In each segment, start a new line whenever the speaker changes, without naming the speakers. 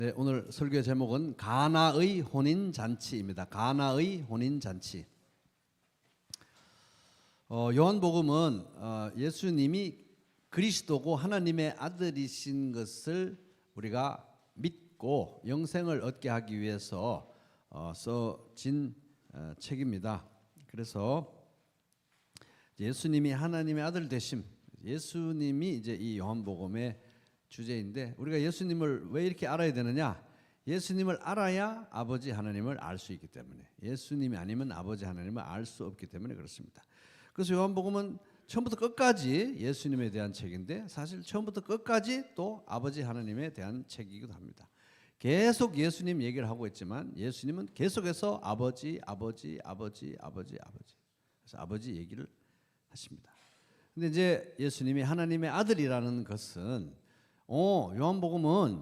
네, 오늘 설교의 제목은 가나의 혼인잔치입니다. 가나의 혼인잔치. 요한복음은 예수님이 그리스도고 하나님의 아들이신 것을 우리가 믿고 영생을 얻게 하기 위해서 써진 책입니다. 그래서 예수님이 하나님의 아들 되심, 예수님이 이제 이 요한복음의 주제인데, 우리가 예수님을 왜 이렇게 알아야 되느냐? 예수님을 알아야 아버지 하나님을 알 수 있기 때문에, 예수님이 아니면 아버지 하나님을 알 수 없기 때문에 그렇습니다. 그래서 요한복음은 처음부터 끝까지 예수님에 대한 책인데, 사실 처음부터 끝까지 또 아버지 하나님에 대한 책이기도 합니다. 계속 예수님 얘기를 하고 있지만 예수님은 계속해서 아버지, 아버지, 아버지, 아버지, 아버지, 그래서 아버지 얘기를 하십니다. 근데 이제 예수님이 하나님의 아들이라는 것은 요한복음은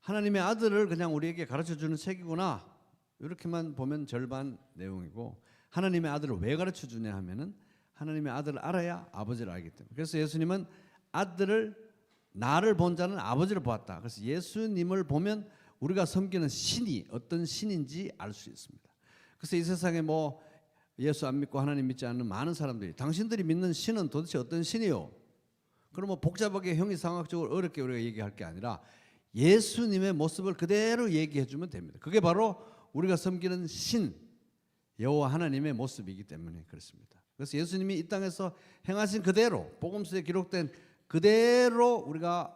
하나님의 아들을 그냥 우리에게 가르쳐주는 책이구나, 이렇게만 보면 절반 내용이고, 하나님의 아들을 왜 가르쳐주냐 하면은 하나님의 아들을 알아야 아버지를 알기 때문에. 그래서 예수님은 나를 본 자는 아버지를 보았다. 그래서 예수님을 보면 우리가 섬기는 신이 어떤 신인지 알 수 있습니다. 그래서 이 세상에 예수 안 믿고 하나님 믿지 않는 많은 사람들이, 당신들이 믿는 신은 도대체 어떤 신이요? 그럼 복잡하게 형이상학적으로 어렵게 우리가 얘기할 게 아니라 예수님의 모습을 그대로 얘기해 주면 됩니다. 그게 바로 우리가 섬기는 신, 여호와 하나님의 모습이기 때문에 그렇습니다. 그래서 예수님이 이 땅에서 행하신 그대로, 복음서에 기록된 그대로 우리가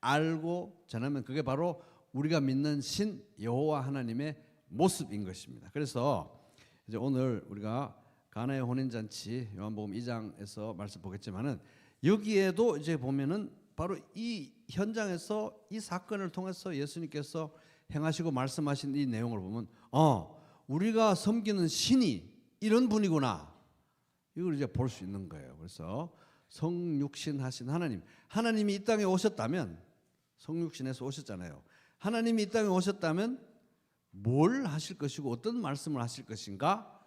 알고 전하면 그게 바로 우리가 믿는 신, 여호와 하나님의 모습인 것입니다. 그래서 이제 오늘 우리가 가나의 혼인잔치 요한복음 2장에서 말씀 보겠지만은, 여기에도 이제 보면은 바로 이 현장에서 이 사건을 통해서 예수님께서 행하시고 말씀하신 이 내용을 보면 우리가 섬기는 신이 이런 분이구나, 이걸 이제 볼 수 있는 거예요. 그래서 성육신 하신 하나님이 이 땅에 오셨다면, 성육신에서 오셨잖아요. 하나님이 이 땅에 오셨다면 뭘 하실 것이고 어떤 말씀을 하실 것인가,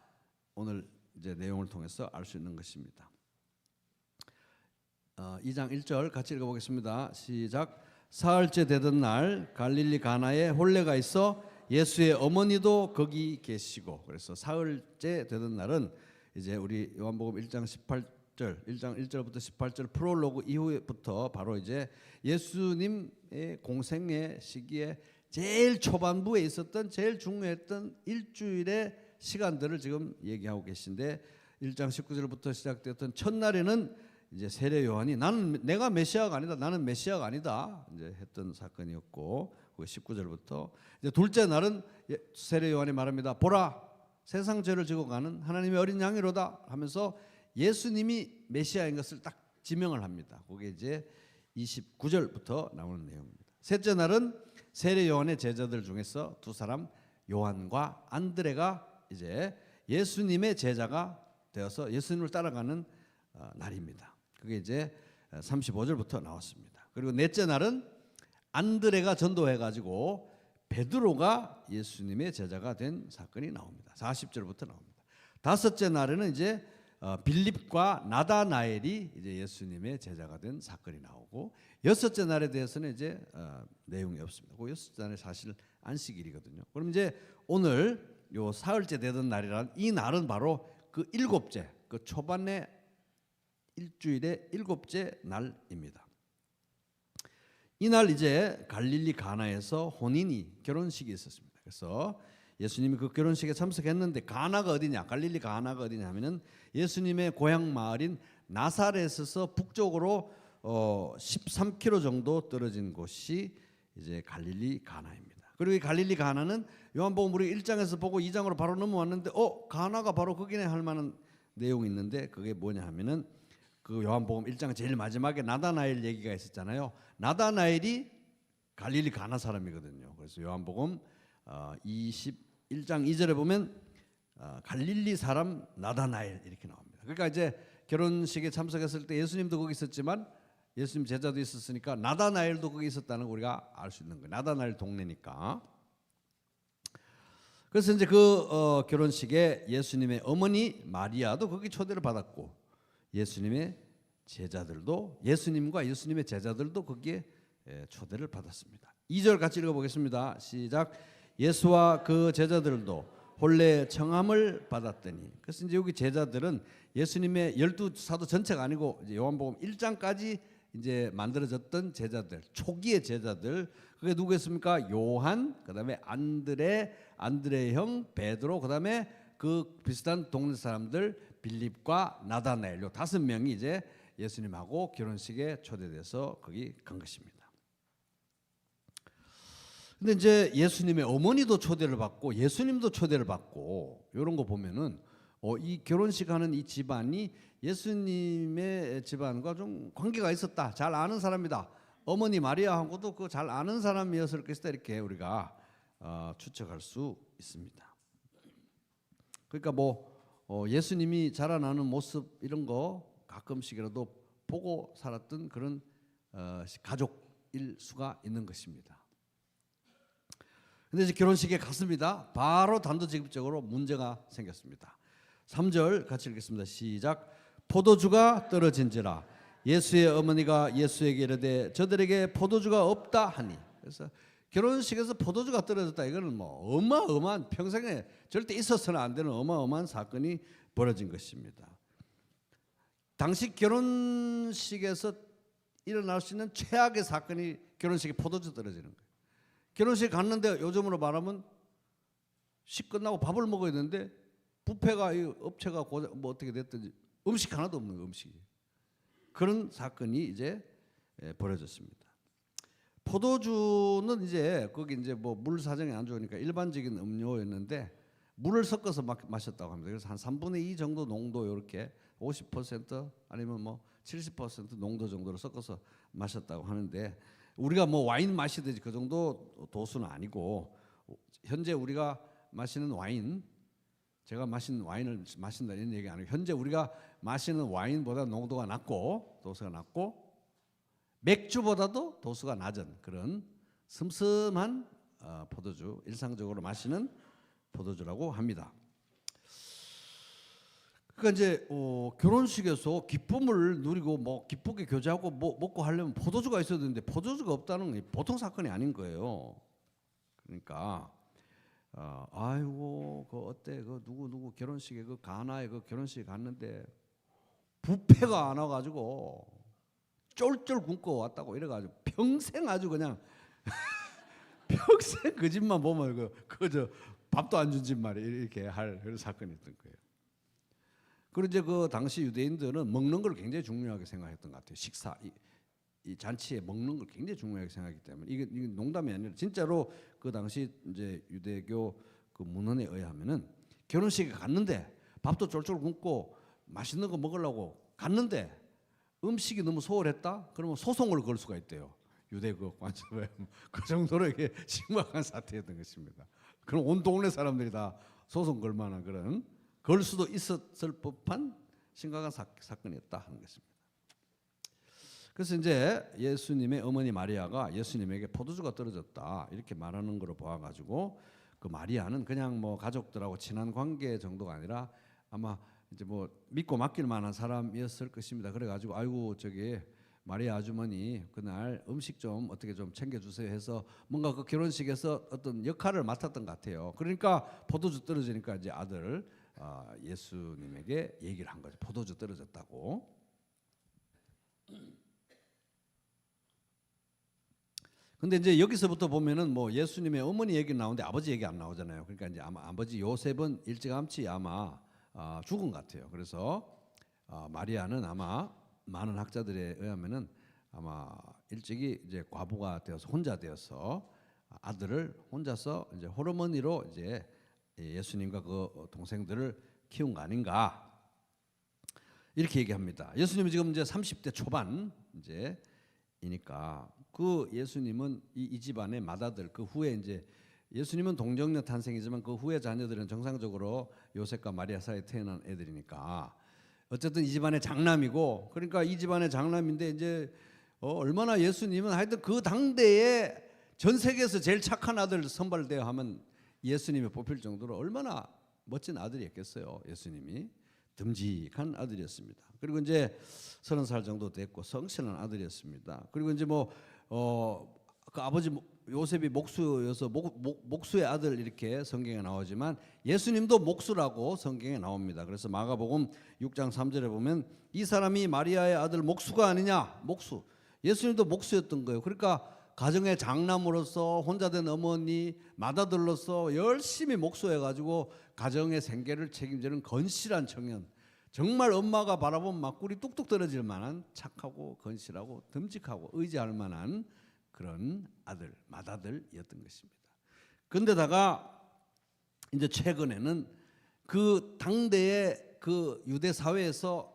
오늘 이제 내용을 통해서 알 수 있는 것입니다. 2장 1절 같이 읽어보겠습니다. 시작. 사흘째 되던 날 갈릴리 가나에 혼례가 있어 예수의 어머니도 거기 계시고. 그래서 사흘째 되던 날은 이제 우리 요한복음 1장 18절, 1장 1절부터 18절 프롤로그 이후부터 바로 이제 예수님의 공생의 시기에 제일 초반부에 있었던 제일 중요했던 일주일의 시간들을 지금 얘기하고 계신데, 1장 19절부터 시작되었던 첫날에는 이제 세례 요한이 내가 메시아가 아니다, 나는 메시아가 아니다 이제 했던 사건이었고, 그 19절부터 이제 둘째 날은 세례 요한이 말합니다. 보라, 세상 죄를 지고 가는 하나님의 어린 양이로다 하면서 예수님이 메시아인 것을 딱 지명을 합니다. 그게 이제 29절부터 나오는 내용입니다. 셋째 날은 세례 요한의 제자들 중에서 두 사람, 요한과 안드레가 이제 예수님의 제자가 되어서 예수님을 따라가는 날입니다. 그게 이제 35절부터 나왔습니다. 그리고 넷째 날은 안드레가 전도해가지고 베드로가 예수님의 제자가 된 사건이 나옵니다. 40절부터 나옵니다. 다섯째 날에는 이제 빌립과 나다나엘이 이제 예수님의 제자가 된 사건이 나오고, 여섯째 날에 대해서는 이제 내용이 없습니다. 그 여섯째 날이 사실 안식일이거든요. 그럼 이제 오늘 요 사흘째 되던 날이란 이 날은 바로 그 일곱째, 그 초반에 일주일의 일곱째 날입니다. 이날 이제 갈릴리 가나에서 결혼식이 있었습니다. 그래서 예수님이 그 결혼식에 참석했는데, 가나가 어디냐, 갈릴리 가나가 어디냐 하면은 예수님의 고향 마을인 나사렛에서 북쪽으로 13km 정도 떨어진 곳이 이제 갈릴리 가나입니다. 그리고 이 갈릴리 가나는 요한복음 우리 1장에서 보고 2장으로 바로 넘어왔는데 가나가 바로 거기네 할 만한 내용이 있는데, 그게 뭐냐 하면은 그 요한복음 1장 제일 마지막에 나다나엘 얘기가 있었잖아요. 나다나엘이 갈릴리 가나 사람이거든요. 그래서 요한복음 21장 2절에 보면 갈릴리 사람 나다나엘 이렇게 나옵니다. 그러니까 이제 결혼식에 참석했을 때 예수님도 거기 있었지만 예수님 제자도 있었으니까 나다나엘도 거기 있었다는 거 우리가 알 수 있는 거예요. 나다나엘 동네니까. 그래서 이제 그 결혼식에 예수님의 어머니 마리아도 거기 초대를 받았고, 예수님과 예수님의 제자들도 거기에 초대를 받았습니다. 2절 같이 읽어보겠습니다. 시작. 예수와 그 제자들도 본래 청함을 받았더니. 그래서 이제 여기 제자들은 예수님의 12사도 전체가 아니고 이제 요한복음 1장까지 이제 만들어졌던 제자들, 초기의 제자들. 그게 누구였습니까? 요한, 그다음에 안드레의 형 베드로, 그다음에 그 비슷한 동네 사람들 빌립과 나다나엘, 요 5명이 이제 예수님하고 결혼식에 초대돼서 거기 간 것입니다. 근데 이제 예수님의 어머니도 초대를 받고 예수님도 초대를 받고 이런 거 보면은 이 결혼식 하는 이 집안이 예수님의 집안과 좀 관계가 있었다. 잘 아는 사람이다. 어머니 마리아하고도 그 잘 아는 사람이었을 것이다. 이렇게 우리가 추측할 수 있습니다. 그러니까 뭐 예수님이 자라나는 모습 이런 거 가끔씩이라도 보고 살았던 그런 가족일 수가 있는 것입니다. 근데 이제 결혼식에 갔습니다. 바로 단도직입적으로 문제가 생겼습니다. 3절 같이 읽겠습니다. 시작. 포도주가 떨어진지라 예수의 어머니가 예수에게 이르되 저들에게 포도주가 없다 하니. 그래서 결혼식에서 포도주가 떨어졌다, 이거는 뭐 어마어마한, 평생에 절대 있어서는 안 되는 어마어마한 사건이 벌어진 것입니다. 당시 결혼식에서 일어날 수 있는 최악의 사건이 결혼식에 포도주 떨어지는 거예요. 결혼식 갔는데 요즘으로 말하면 식 끝나고 밥을 먹어야 되는데 뷔페가 이 업체가 뭐 어떻게 됐든지 음식 하나도 없는 거예요. 음식이. 그런 사건이 이제 벌어졌습니다. 포도주는 이제 거기 이제 뭐 물 사정이 안 좋으니까 일반적인 음료였는데 물을 섞어서 마셨다고 합니다. 그래서 한 3분의 2 정도 농도, 이렇게 50% 아니면 뭐 70% 농도 정도로 섞어서 마셨다고 하는데, 우리가 뭐 와인 마시듯이 그 정도 도수는 아니고, 현재 우리가 마시는 와인, 제가 마신 와인을 마신다 이런 얘기 아니고, 현재 우리가 마시는 와인보다 농도가 낮고 도수가 낮고 맥주보다도 도수가 낮은 그런 슴슴한 포도주, 일상적으로 마시는 포도주라고 합니다. 그러니까 이제 결혼식에서 기쁨을 누리고 뭐 기쁘게 교제하고 뭐 먹고 하려면 포도주가 있어야 되는데 포도주가 없다는 게 보통 사건이 아닌 거예요. 그러니까 아이고 그 어때 그 누구 결혼식에 그 가나에 그 결혼식에 갔는데 뷔페가 안 와가지고 쫄쫄 굶고 왔다고 이래가지고 평생 아주 그냥 평생 그 집만 보면 그저 밥도 안 준 집 말이에요. 이렇게 할 그런 사건이 있던 거예요. 그리고 이제 그 당시 유대인들은 먹는 걸 굉장히 중요하게 생각했던 것 같아요. 식사, 이 잔치에 먹는 걸 굉장히 중요하게 생각하기 때문에 이게 농담이 아니라 진짜로 그 당시 이제 유대교 그 문헌에 의하면은 결혼식에 갔는데 밥도 쫄쫄 굶고 맛있는 거 먹으려고 갔는데 음식이 너무 소홀했다? 그러면 소송을 걸 수가 있대요. 유대 그 관습에 그 정도로 이게 심각한 사태였던 것입니다. 그럼 온 동네 사람들이 다 소송 걸 만한 그런, 걸 수도 있었을 법한 심각한 사건이었다 하는 것입니다. 그래서 이제 예수님의 어머니 마리아가 예수님에게 포도주가 떨어졌다 이렇게 말하는 거로 보아가지고, 그 마리아는 그냥 뭐 가족들하고 친한 관계 정도가 아니라 아마 이제 뭐 믿고 맡길 만한 사람이었을 것입니다. 그래가지고 아이고 저기 마리아 아주머니 그날 음식 좀 어떻게 좀 챙겨주세요 해서 뭔가 그 결혼식에서 어떤 역할을 맡았던 것 같아요. 그러니까 포도주 떨어지니까 이제 아들 예수님에게 얘기를 한 거죠. 포도주 떨어졌다고. 근데 이제 여기서부터 보면은 뭐 예수님의 어머니 얘기 나오는데 아버지 얘기 안 나오잖아요. 그러니까 이제 아마 아버지 요셉은 일찌감치 아마 죽은 것 같아요. 그래서 마리아는 아마 많은 학자들에 의하면은 아마 일찍이 이제 과부가 되어서 혼자 되어서 아들을 혼자서 이제 홀어머니로 이제 예수님과 그 동생들을 키운 거 아닌가 이렇게 얘기합니다. 예수님이 지금 이제 30대 초반 이제이니까 그 예수님은 이 집안의 맏아들, 그 후에 이제 예수님은 동정녀 탄생이지만 그 후에 자녀들은 정상적으로 요셉과 마리아 사이에 태어난 애들이니까 어쨌든 이 집안의 장남이고, 그러니까 이 집안의 장남인데 이제 얼마나 예수님은 하여튼 그 당대에 전 세계에서 제일 착한 아들 선발되어 하면 예수님이 뽑힐 정도로 얼마나 멋진 아들이었겠어요. 예수님이 듬직한 아들이었습니다. 그리고 이제 30살 정도 됐고 성실한 아들이었습니다. 그리고 이제 그 아버지 요셉이 목수여서 목수의 아들 이렇게 성경에 나오지만 예수님도 목수라고 성경에 나옵니다. 그래서 마가복음 6장 3절에 보면 이 사람이 마리아의 아들 목수가 아니냐. 목수. 예수님도 목수였던 거예요. 그러니까 가정의 장남으로서 혼자 된 어머니 맏아들로서 열심히 목수해가지고 가정의 생계를 책임지는 건실한 청년. 정말 엄마가 바라보면 막 꿀이 뚝뚝 떨어질 만한 착하고 건실하고 듬직하고 의지할 만한 그런 아들, 맏아들이었던 것입니다. 그런데다가 이제 최근에는 그 당대의 그 유대 사회에서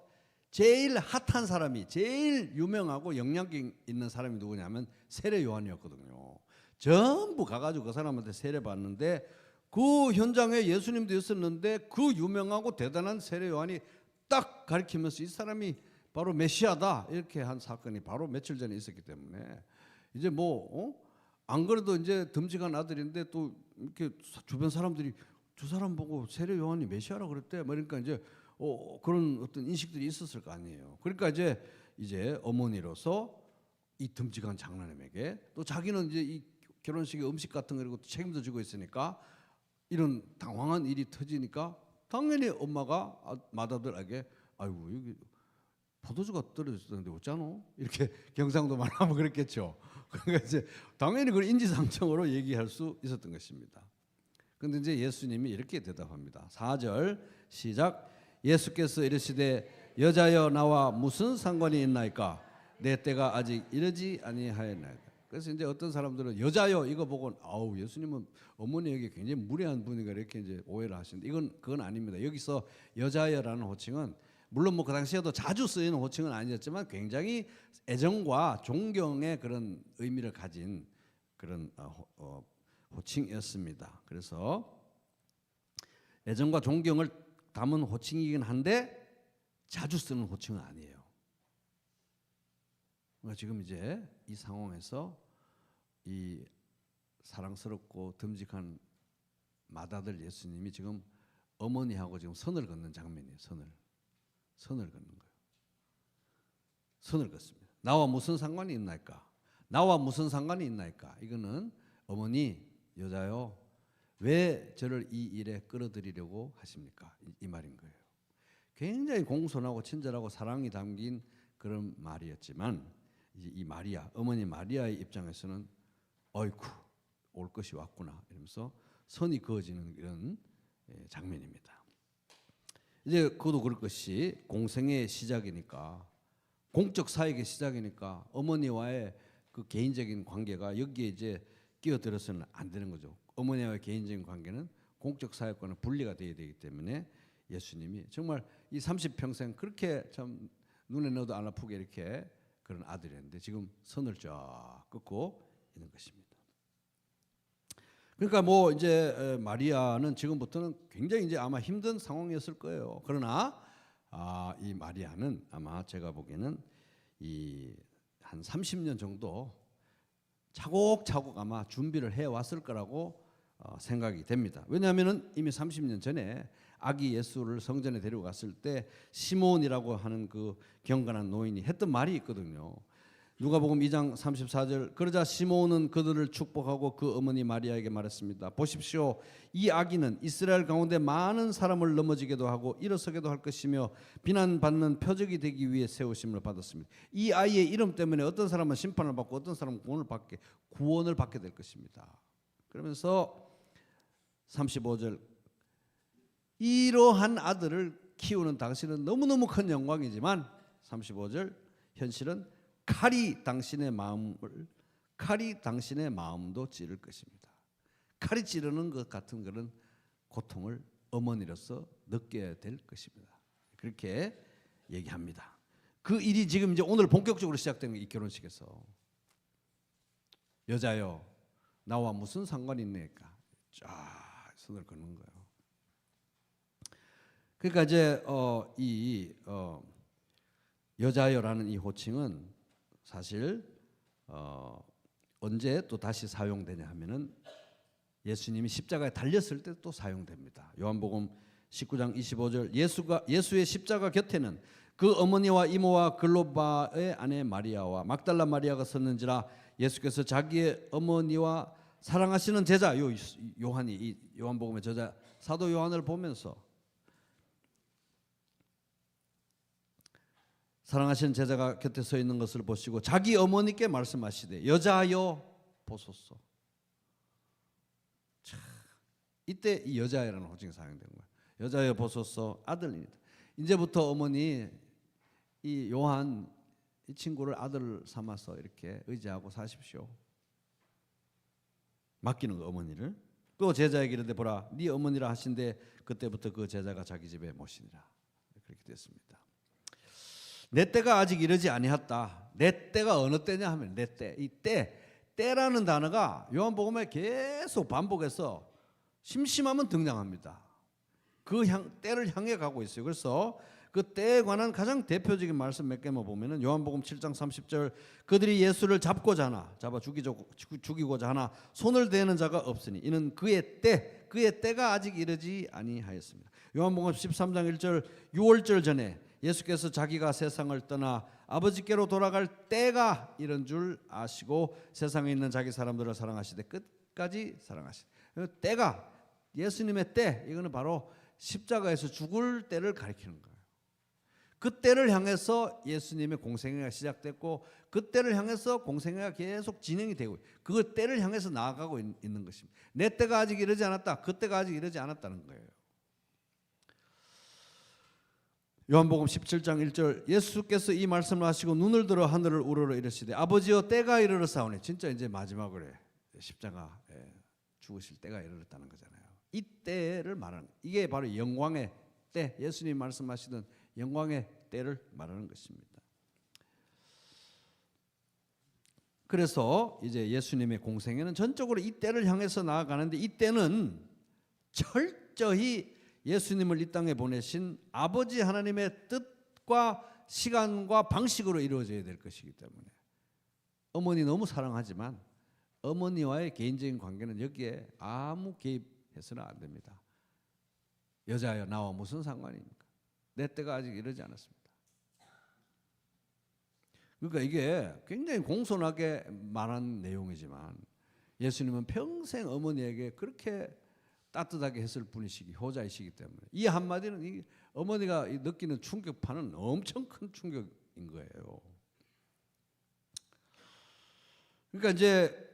제일 핫한 사람이, 제일 유명하고 영향력 있는 사람이 누구냐면 세례 요한이었거든요. 전부 가가지고 그 사람한테 세례 받는데 그 현장에 예수님도 있었는데 그 유명하고 대단한 세례 요한이 딱 가리키면서 이 사람이 바로 메시아다 이렇게 한 사건이 바로 며칠 전에 있었기 때문에 이제 안 그래도 이제 듬직한 아들인데 또 이렇게 주변 사람들이 두 사람 보고 세례 요한이 메시아라 그랬대. 그러니까 이제 그런 어떤 인식들이 있었을 거 아니에요. 그러니까 이제 어머니로서 이 듬직한 장로님에게 또 자기는 이제 이 결혼식의 음식 같은 거 책임도 지고 있으니까 이런 당황한 일이 터지니까 당연히 엄마가 맏아들에게 아이고 여기 포도주가 떨어졌는데 어쩌노? 이렇게 경상도 말하면 그랬겠죠. 그러니까 이제 당연히 그걸 인지상정으로 얘기할 수 있었던 것입니다. 그런데 이제 예수님이 이렇게 대답합니다. 4절 시작. 예수께서 이르시되 여자여 나와 무슨 상관이 있나이까? 내 때가 아직 이르지 아니하였나이다. 그래서 이제 어떤 사람들은 여자여 이거 보고 아우 예수님은 어머니에게 굉장히 무례한 분이가 이렇게 이제 오해를 하시는데 그건 아닙니다. 여기서 여자여라는 호칭은 물론 그 당시에도 자주 쓰이는 호칭은 아니었지만 굉장히 애정과 존경의 그런 의미를 가진 그런 호칭이었습니다. 그래서 애정과 존경을 담은 호칭이긴 한데 자주 쓰는 호칭은 아니에요. 그러니까 지금 이제 이 상황에서 이 사랑스럽고 듬직한 맏아들 예수님이 지금 어머니하고 지금 선을 긋는 장면이에요. 선을 긋는 거예요. 선을 긋습니다. 나와 무슨 상관이 있나이까? 나와 무슨 상관이 있나이까? 이거는 어머니 여자요 왜 저를 이 일에 끌어들이려고 하십니까? 이 말인 거예요. 굉장히 공손하고 친절하고 사랑이 담긴 그런 말이었지만 이제 이 마리아 어머니 마리아의 입장에서는 어이쿠 올 것이 왔구나 이러면서 선이 그어지는 이런 장면입니다. 이제 그것도 그럴 것이 공생의 시작이니까 공적 사역의 시작이니까 어머니와의 그 개인적인 관계가 여기에 이제 끼어들어서는 안 되는 거죠. 어머니와의 개인적인 관계는 공적 사역과는 분리가 되어야 되기 때문에 예수님이 정말 이 30평생 그렇게 참 눈에 넣어도 안 아프게 이렇게 그런 아들이었는데 지금 선을 쫙 긋고 있는 것입니다. 그러니까 이제 마리아는 지금부터는 굉장히 이제 아마 힘든 상황이었을 거예요. 그러나 이 마리아는 아마 제가 보기에는 이 한 30년 정도 차곡차곡 아마 준비를 해 왔을 거라고 생각이 됩니다. 왜냐하면은 이미 30년 전에 아기 예수를 성전에 데리고 갔을 때 시몬이라고 하는 그 경건한 노인이 했던 말이 있거든요. 누가복음 2장 34절 그러자 시몬은 그들을 축복하고 그 어머니 마리아에게 말했습니다. 보십시오. 이 아기는 이스라엘 가운데 많은 사람을 넘어지게도 하고 일어서게도 할 것이며 비난받는 표적이 되기 위해 세우심을 받았습니다. 이 아이의 이름 때문에 어떤 사람은 심판을 받고 어떤 사람은 구원을 받게 될 것입니다. 그러면서 35절 이러한 아들을 키우는 당신은 너무너무 큰 영광이지만 35절 현실은 칼이 당신의 마음도 찌를 것입니다. 칼이 찌르는 것 같은 그런 고통을 어머니로서 느껴야 될 것입니다. 그렇게 얘기합니다. 그 일이 지금 이제 오늘 본격적으로 시작되는 이 결혼식에서 여자여 나와 무슨 상관이 있네까 쫙 손을 걷는 거예요. 그러니까 이제 여자여라는 이 호칭은 사실 언제 또 다시 사용되냐 하면은 예수님이 십자가에 달렸을 때 또 사용됩니다. 요한복음 19장 25절 예수의 십자가 곁에는 그 어머니와 이모와 글로바의 아내 마리아와 막달라 마리아가 섰는지라 예수께서 자기의 어머니와 사랑하시는 제자 요한이 이 요한복음의 저자 사도 요한을 보면서 사랑하시는 제자가 곁에 서 있는 것을 보시고 자기 어머니께 말씀하시되 여자여 보소서. 참, 이때 이 여자여라는 호칭이 사용된 거예요. 여자여 보소서 아들입니다. 이제부터 어머니 이 요한 이 친구를 아들 삼아서 이렇게 의지하고 사십시오. 맡기는 거 어머니를. 또 제자에게 이르되 보라 네 어머니라 하신데 그때부터 그 제자가 자기 집에 모시니라. 그렇게 됐습니다. 내 때가 아직 이르지 아니했다. 내 때가 어느 때냐 하면 내 때. 이 때라는 단어가 요한복음에 계속 반복해서 심심하면 등장합니다. 그 때를 향해 가고 있어요. 그래서 그 때에 관한 가장 대표적인 말씀 몇 개만 보면은 요한복음 7장 30절 그들이 예수를 잡고자 하나 잡아 죽이고자 하나 손을 대는 자가 없으니 이는 그의 때가 아직 이르지 아니하였습니다. 요한복음 13장 1절 6월절 전에 예수께서 자기가 세상을 떠나 아버지께로 돌아갈 때가 이런 줄 아시고 세상에 있는 자기 사람들을 사랑하시되 끝까지 사랑하시되 때가 예수님의 때 이거는 바로 십자가에서 죽을 때를 가리키는 거예요. 그 때를 향해서 예수님의 공생애가 시작됐고 그 때를 향해서 공생애가 계속 진행이 되고 그 때를 향해서 나아가고 있는 것입니다. 내 때가 아직 이르지 않았다. 그 때가 아직 이르지 않았다는 거예요. 요한복음 17장 1절 예수께서 이 말씀을 하시고 눈을 들어 하늘을 우러러 이르시되 아버지여 때가 이르렀사오니 진짜 이제 마지막으로 십자가 죽으실 때가 이르렀다는 거잖아요. 이 때를 말하는 이게 바로 영광의 때 예수님 말씀하시던 영광의 때를 말하는 것입니다. 그래서 이제 예수님의 공생애는 전적으로 이 때를 향해서 나아가는데 이 때는 철저히 예수님을 이 땅에 보내신 아버지 하나님의 뜻과 시간과 방식으로 이루어져야 될 것이기 때문에 어머니 너무 사랑하지만 어머니와의 개인적인 관계는 여기에 아무 개입해서는 안 됩니다. 여자여 나와 무슨 상관입니까? 내 때가 아직 이르지 않았습니다. 그러니까 이게 굉장히 공손하게 말한 내용이지만 예수님은 평생 어머니에게 그렇게 따뜻하게 했을 분이시기 효자이시기 때문에 이 한마디는 이 어머니가 느끼는 충격파는 엄청 큰 충격인 거예요. 그러니까 이제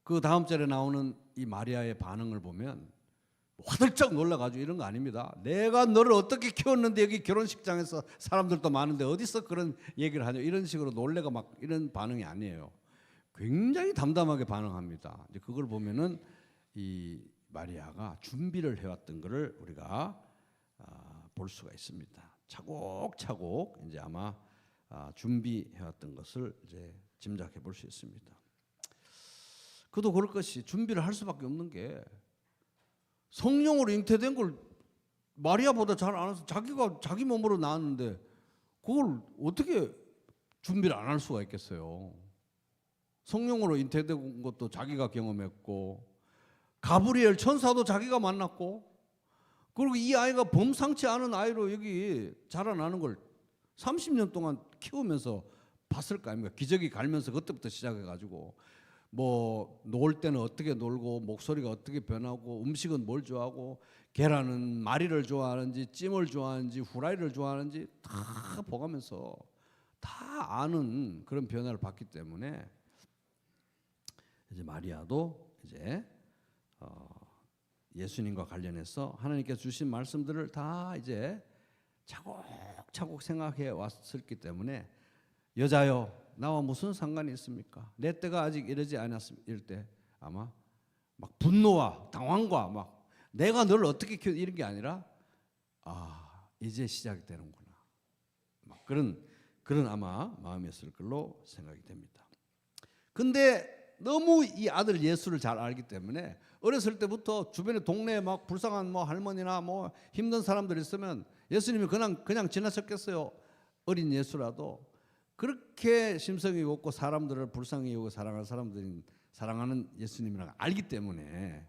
그 다음 절에 나오는 이 마리아의 반응을 보면 화들짝 놀라가지고 이런 거 아닙니다. 내가 너를 어떻게 키웠는데 여기 결혼식장에서 사람들도 많은데 어디서 그런 얘기를 하냐 이런 식으로 놀래가 막 이런 반응이 아니에요. 굉장히 담담하게 반응합니다. 이제 그걸 보면은 이 마리아가 준비를 해왔던 것을 우리가 볼 수가 있습니다. 차곡차곡 이제 아마 준비해왔던 것을 이제 짐작해 볼 수 있습니다. 그도 그럴 것이 준비를 할 수밖에 없는 게 성령으로 잉태된 걸 마리아보다 잘 알아서 자기가 자기 몸으로 낳았는데 그걸 어떻게 준비를 안 할 수가 있겠어요. 성령으로 잉태된 것도 자기가 경험했고 가브리엘 천사도 자기가 만났고 그리고 이 아이가 범상치 않은 아이로 여기 자라나는 걸 30년 동안 키우면서 봤을 거 아닙니까? 기저귀 갈면서 그때부터 시작해가지고 뭐 놀 때는 어떻게 놀고 목소리가 어떻게 변하고 음식은 뭘 좋아하고 계란은 마리를 좋아하는지 찜을 좋아하는지 후라이를 좋아하는지 다 보가면서 다 아는 그런 변화를 봤기 때문에 이제 마리아도 이제 예수님과 관련해서 하나님께서 주신 말씀들을 다 이제 차곡차곡 생각해 왔었기 때문에 여자여 나와 무슨 상관이 있습니까? 내 때가 아직 이르지 않았을 때 아마 막 분노와 당황과 막 내가 너를 어떻게 키워 이런 게 아니라 이제 시작이 되는구나. 막 그런 아마 마음이었을 걸로 생각이 됩니다. 근데 너무 이 아들 예수를 잘 알기 때문에 어렸을 때부터 주변에 동네에 막 불쌍한 뭐 할머니나 뭐 힘든 사람들 있으면 예수님이 그냥 지나쳤겠어요. 어린 예수라도 그렇게 심성이 없고 사람들을 불쌍히 여기고 사랑하는 사람들이 사랑하는 예수님이라고 알기 때문에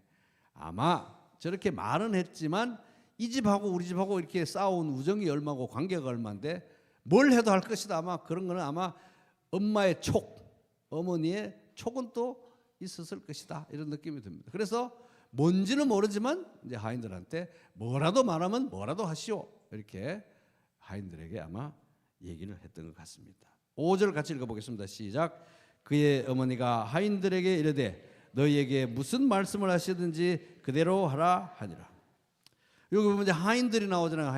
아마 저렇게 말은 했지만 이 집하고 우리 집하고 이렇게 싸운 우정이 얼마고 관계가 얼마인데 뭘 해도 할 것이다. 아마 그런 거는 아마 엄마의 촉 어머니의 촉은 또 있었을 것이다, 이런 느낌이 듭니다. 그래서 뭔지는 모르지만 이제 하인들한테 뭐라도 말하면 뭐라도 하시오, 이렇게 하인들에게 아마 얘기를 했던 것 같습니다. 5절 같이 읽어보겠습니다. 시작. 그의 어머니가 하인들에게 이르되 너희에게 무슨 말씀을 하시든지 그대로 하라 하니라. 여기 보면 이제 하인들이 나오잖아요.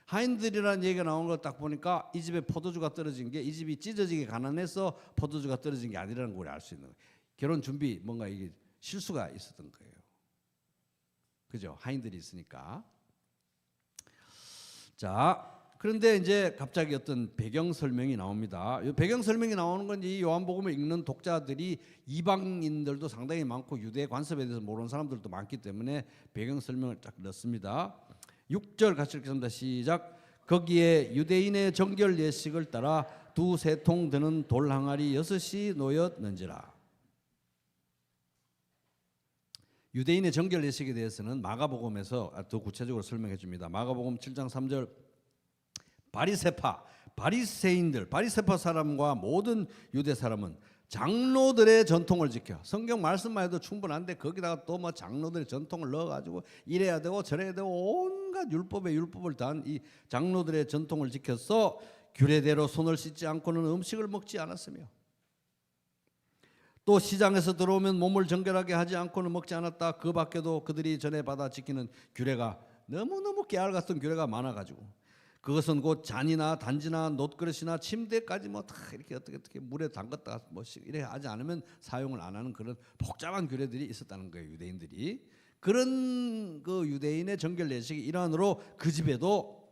하인들이라는 얘기가 나오는 걸 딱 보니까 이 집에 포도주가 떨어진 게, 이 집이 찢어지게 가난해서 포도주가 떨어진 게 아니라는 걸 알 수 있는 거예요. 결혼 준비 뭔가 이게 실수가 있었던 거예요. 그죠? 하인들이 있으니까. 자, 그런데 이제 갑자기 어떤 배경 설명이 나옵니다. 이 배경 설명이 나오는 건 이 요한복음을 읽는 독자들이 이방인들도 상당히 많고 유대 관습에 대해서 모르는 사람들도 많기 때문에 배경 설명을 딱 넣습니다. 6절 같이 읽겠습니다. 시작. 거기에 유대인의 정결 예식을 따라 두세 통 드는 돌 항아리 6이 놓였는지라. 유대인의 정결 예식에 대해서는 마가복음에서 더 구체적으로 설명해 줍니다. 마가복음 7장 3절 바리새파 사람과 모든 유대 사람은 장로들의 전통을 지켜, 성경 말씀만 해도 충분한데 거기다가 또 뭐 장로들의 전통을 넣어가지고 이래야 되고 저래야 되고 온갖 율법을 다한 이 장로들의 전통을 지켜서 규례대로 손을 씻지 않고는 음식을 먹지 않았으며, 또 시장에서 들어오면 몸을 정결하게 하지 않고는 먹지 않았다. 그 밖에도 그들이 전에 받아 지키는 규례가 너무너무 깨알 같은 규례가 많아가지고 그것은 곧 잔이나 단지나 놋그릇이나 침대까지 뭐 다 이렇게 어떻게 물에 담갔다가 뭐 이래 하지 않으면 사용을 안 하는 그런 복잡한 규례들이 있었다는 거예요. 유대인들이. 그런 그 유대인의 정결 예식의 일환으로 그 집에도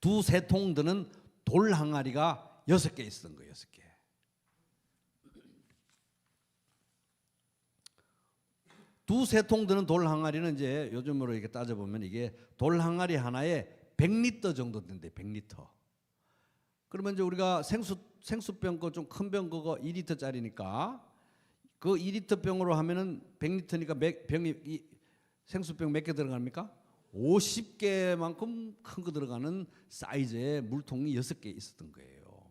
두세 통 드는 돌 항아리가 6개 있었던 거예요. 6개. 두세 통 드는 돌 항아리는 이제 요즘으로 이렇게 따져보면 이게 돌 항아리 하나에 100리터 정도 된대. 100리터. 그러면 이제 우리가 생수병 거 좀 큰 병 그거 2리터짜리니까 그 2리터 병으로 하면은 100리터니까 병이 생수병 몇 개 들어갑니까? 50개만큼 큰 거 들어가는 사이즈의 물통이 6개 있었던 거예요.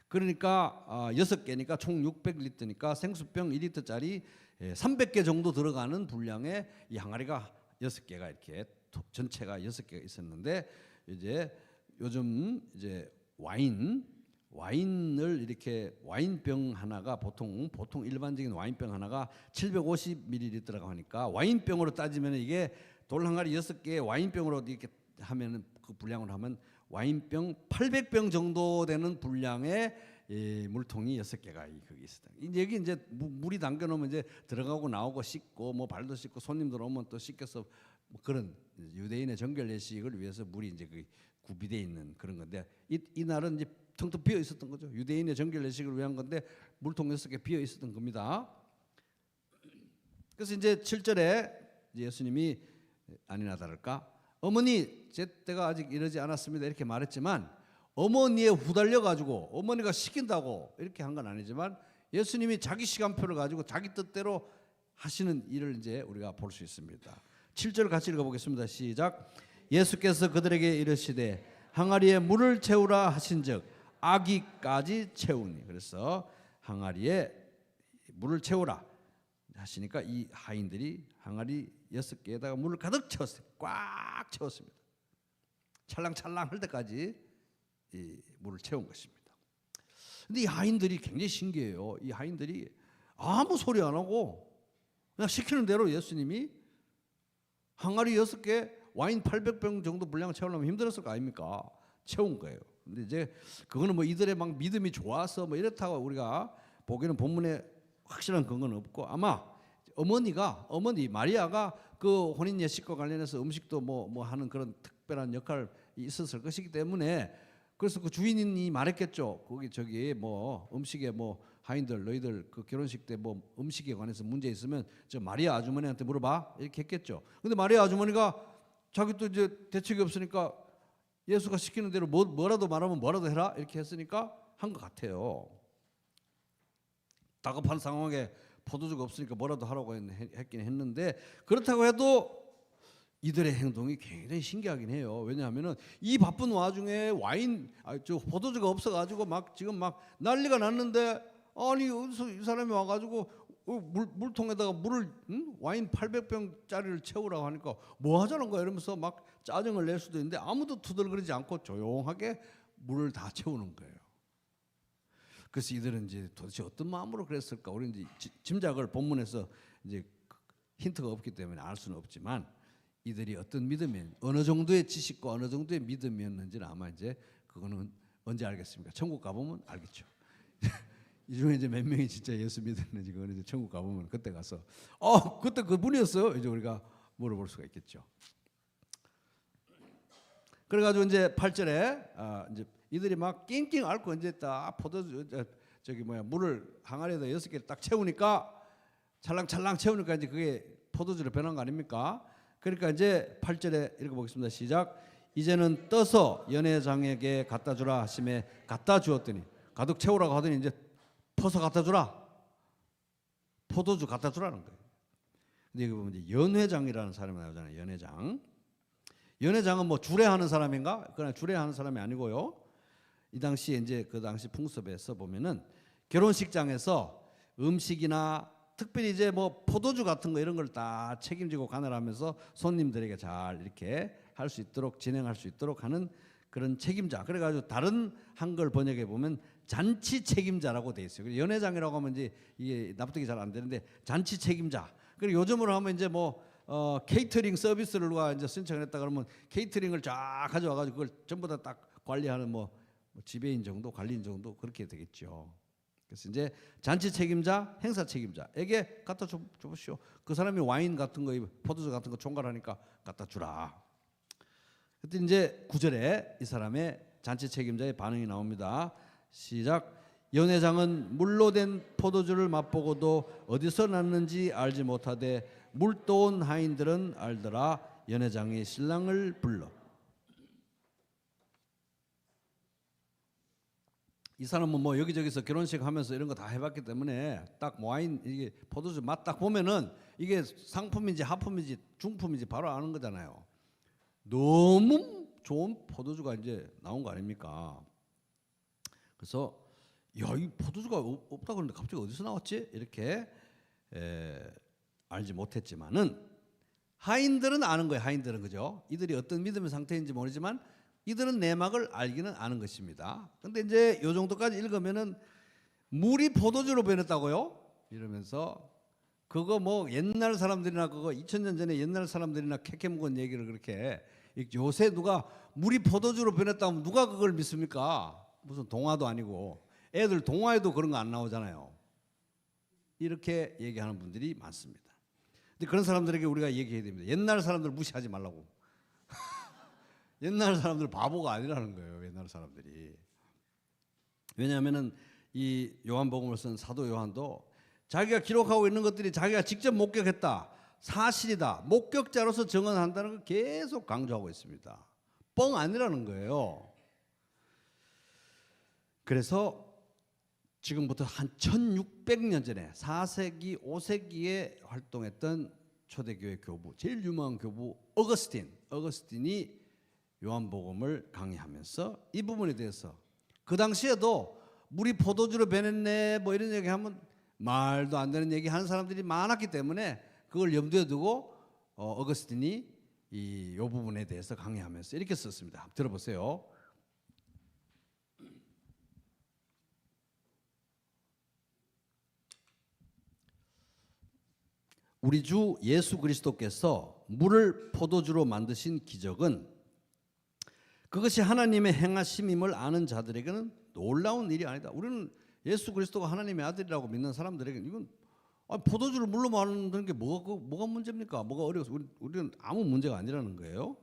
그러니까 6개니까 총 600리터니까 생수병 2리터짜리 300개 정도 들어가는 분량의 이 항아리가 6개가 이렇게 전체가 6개가 있었는데, 이제 요즘 이제 와인을 이렇게 와인병 하나가 보통 일반적인 와인병 하나가 750ml라고 하니까 와인병으로 따지면 이게 돌 항아리 6개 와인병으로 이렇게 하면은 그 분량으로 하면 와인병 800병 정도 되는 분량의 물통이 6개가 거기 있었다. 여기 이제 물이 담겨 놓으면 이제 들어가고 나오고 씻고 뭐 발도 씻고 손님들 오면 또 씻겨서 뭐 그런 유대인의 정결 예식을 위해서 물이 이제 그 구비되어 있는 그런 건데, 이 날은 이제 텅텅 비어 있었던 거죠. 유대인의 정결 예식을 위한 건데 물통 6개 비어 있었던 겁니다. 그래서 이제 7절에 예수님이 아니나 다를까 어머니 제 때가 아직 이르지 않았습니다 이렇게 말했지만, 어머니에 후달려 가지고 어머니가 시킨다고 이렇게 한 건 아니지만 예수님이 자기 시간표를 가지고 자기 뜻대로 하시는 일을 이제 우리가 볼 수 있습니다. 7절 같이 읽어보겠습니다. 시작. 예수께서 그들에게 이르시되 항아리에 물을 채우라 하신즉 아기까지 채우니. 그래서 항아리에 물을 채우라 하시니까 이 하인들이 항아리 6개에다가 물을 가득 채웠어요. 꽉 채웠습니다. 찰랑찰랑 할 때까지 이 물을 채운 것입니다. 근데 이 하인들이 굉장히 신기해요. 이 하인들이 아무 소리 안 하고 그냥 시키는 대로 예수님이 항아리 6개 와인 800병 정도 분량 채우려면 힘들었을 거 아닙니까? 채운 거예요. 근데 이제 그거는 뭐 이들의 막 믿음이 좋아서 뭐 이렇다고 우리가 보기에는 본문에 확실한 근거는 없고, 아마 어머니 마리아가 그 혼인 예식과 관련해서 음식도 뭐 하는 그런 특별한 역할이 있었을 것이기 때문에, 그래서 그 주인이 말했겠죠. 거기 저기 뭐 음식에 뭐 하인들 너희들 그 결혼식 때 뭐 음식에 관해서 문제 있으면 저 마리아 아주머니한테 물어봐 이렇게 했겠죠. 근데 마리아 아주머니가 자기 또 이제 대책이 없으니까 예수가 시키는 대로 뭐라도 말하면 뭐라도 해라 이렇게 했으니까 한 것 같아요. 다급한 상황에 포도주가 없으니까 뭐라도 하라고 했긴 했는데, 그렇다고 해도 이들의 행동이 굉장히 신기하긴 해요. 왜냐하면은 이 바쁜 와중에 포도주가 없어가지고 막 지금 막 난리가 났는데 아니 어디서 이 사람이 와가지고 물통에다가 물을 와인 800병짜리를 채우라고 하니까 뭐 하자는 거야 이러면서 막 짜증을 낼 수도 있는데 아무도 투덜거리지 않고 조용하게 물을 다 채우는 거예요. 그래서 이들은 이제 도대체 어떤 마음으로 그랬을까? 우리 이제 짐작을 본문에서 이제 힌트가 없기 때문에 알 수는 없지만 이들이 어떤 믿음이 어느 정도의 지식과 어느 정도의 믿음이었는지는 아마 이제 그거는 언제 알겠습니까? 천국 가보면 알겠죠. 이 중에 이제 몇 명이 진짜 예수 믿었는지 그거는 이제 천국 가보면 그때 가서 그때 그분이었어요. 이제 우리가 물어볼 수가 있겠죠. 그래가지고 이제 8절에 이제 이들이 막 낑낑 앓고 이제 딱 물을 항아리에다 6개를 딱 채우니까 찰랑찰랑 채우니까 이제 그게 포도주로 변한 거 아닙니까? 그러니까 이제 8절에 읽어보겠습니다. 시작. 이제는 떠서 연회장에게 갖다 주라 하심에 갖다 주었더니 가득 채우라고 하더니 이제 퍼서 갖다 주라. 포도주 갖다 주라는 거예요. 근데 여기 보면 이제 연회장이라는 사람이 나오잖아요. 연회장. 연회장은 뭐 주례하는 사람인가? 그러나 주례하는 사람이 아니고요. 이 당시에 이제 그 당시 풍습에서 보면은 결혼식장에서 음식이나 특별히 이제 뭐 포도주 같은 거 이런 걸 다 책임지고 관할하면서 손님들에게 잘 이렇게 할 수 있도록 진행할 수 있도록 하는 그런 책임자. 그래가지고 다른 한글 번역에 보면 잔치 책임자라고 돼 있어요. 연회장이라고 하면 이제 이게 납득이 잘 안 되는데 잔치 책임자. 그리고 요즘으로 하면 이제 뭐 케이터링 서비스를 누가 이제 신청을 했다 그러면 케이터링을 쫙 가져와가지고 그걸 전부 다 딱 관리하는 뭐 지배인 정도, 관리인 정도 그렇게 되겠죠. 그래서 이제 잔치 책임자, 행사 책임자에게 갖다 줘보시오. 그 사람이 와인 같은 거, 포도주 같은 거 총괄하니까 갖다 주라. 그때 이제 9절에 이 사람의 잔치 책임자의 반응이 나옵니다. 시작. 연회장은 물로 된 포도주를 맛보고도 어디서 났는지 알지 못하되 물떠온 하인들은 알더라. 연회장이 신랑을 불러. 이 사람은 뭐 여기저기서 결혼식 하면서 이런 거 다 해봤기 때문에 딱 와인 이게 포도주 맛 딱 보면은 이게 상품인지 하품인지 중품인지 바로 아는 거잖아요. 너무 좋은 포도주가 이제 나온 거 아닙니까? 그래서 야, 이 포도주가 없다 그러는데 갑자기 어디서 나왔지? 이렇게 알지 못했지만은 하인들은 아는 거예요. 하인들은 그죠? 이들이 어떤 믿음의 상태인지 모르지만 이들은 내막을 알기는 아는 것입니다. 근데 이제 요 정도까지 읽으면은 물이 포도주로 변했다고요? 이러면서 그거 뭐 옛날 사람들이나 그거 2000년 전에 옛날 사람들이나 캐캐 묵은 얘기를 그렇게 요새 누가 물이 포도주로 변했다면 누가 그걸 믿습니까? 무슨 동화도 아니고 애들 동화에도 그런 거 안 나오잖아요. 이렇게 얘기하는 분들이 많습니다. 근데 그런 사람들에게 우리가 얘기해야 됩니다. 옛날 사람들 무시하지 말라고. 옛날 사람들 바보가 아니라는 거예요. 옛날 사람들이. 왜냐하면은 이 요한복음을 쓴 사도 요한도 자기가 기록하고 있는 것들이 자기가 직접 목격했다. 사실이다. 목격자로서 증언한다는 걸 계속 강조하고 있습니다. 뻥 아니라는 거예요. 그래서 지금부터 한 1600년 전에 4세기, 5세기에 활동했던 초대교회 교부, 제일 유명한 교부 어거스틴이 요한복음을 강의하면서 이 부분에 대해서 그 당시에도 물이 포도주로 변했네 뭐 이런 얘기하면 말도 안 되는 얘기 하는 사람들이 많았기 때문에 그걸 염두에 두고 어거스틴이 이 부분에 대해서 강의하면서 이렇게 썼습니다. 한번 들어보세요. 우리 주 예수 그리스도께서 물을 포도주로 만드신 기적은 그것이 하나님의 행하심임을 아는 자들에게는 놀라운 일이 아니다. 우리는 예수 그리스도가 하나님의 아들이라고 믿는 사람들에게는 이건 포도주를 물로 만드는 게 뭐가 문제입니까? 뭐가 어려워서 우리는 아무 문제가 아니라는 거예요.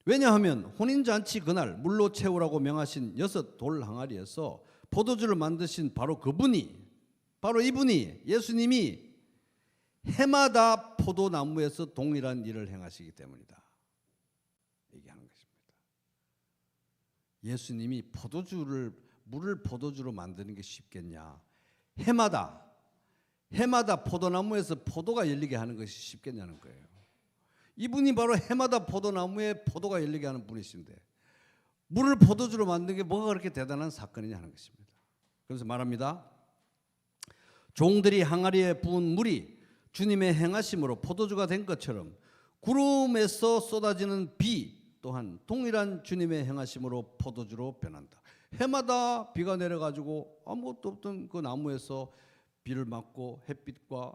왜냐하면 혼인잔치 그날 물로 채우라고 명하신 6 돌 항아리에서 포도주를 만드신 바로 이분이 예수님이 해마다 포도나무에서 동일한 일을 행하시기 때문이다. 얘기하는 것입니다. 예수님이 물을 포도주로 만드는 게 쉽겠냐? 해마다 포도나무에서 포도가 열리게 하는 것이 쉽겠냐는 거예요. 이분이 바로 해마다 포도나무에 포도가 열리게 하는 분이신데 물을 포도주로 만드는 게 뭐가 그렇게 대단한 사건이냐 하는 것입니다. 그래서 말합니다. 종들이 항아리에 부은 물이 주님의 행하심으로 포도주가 된 것처럼 구름에서 쏟아지는 비 또한 동일한 주님의 행하심으로 포도주로 변한다. 해마다 비가 내려가지고 아무것도 없던 그 나무에서 비를 맞고 햇빛과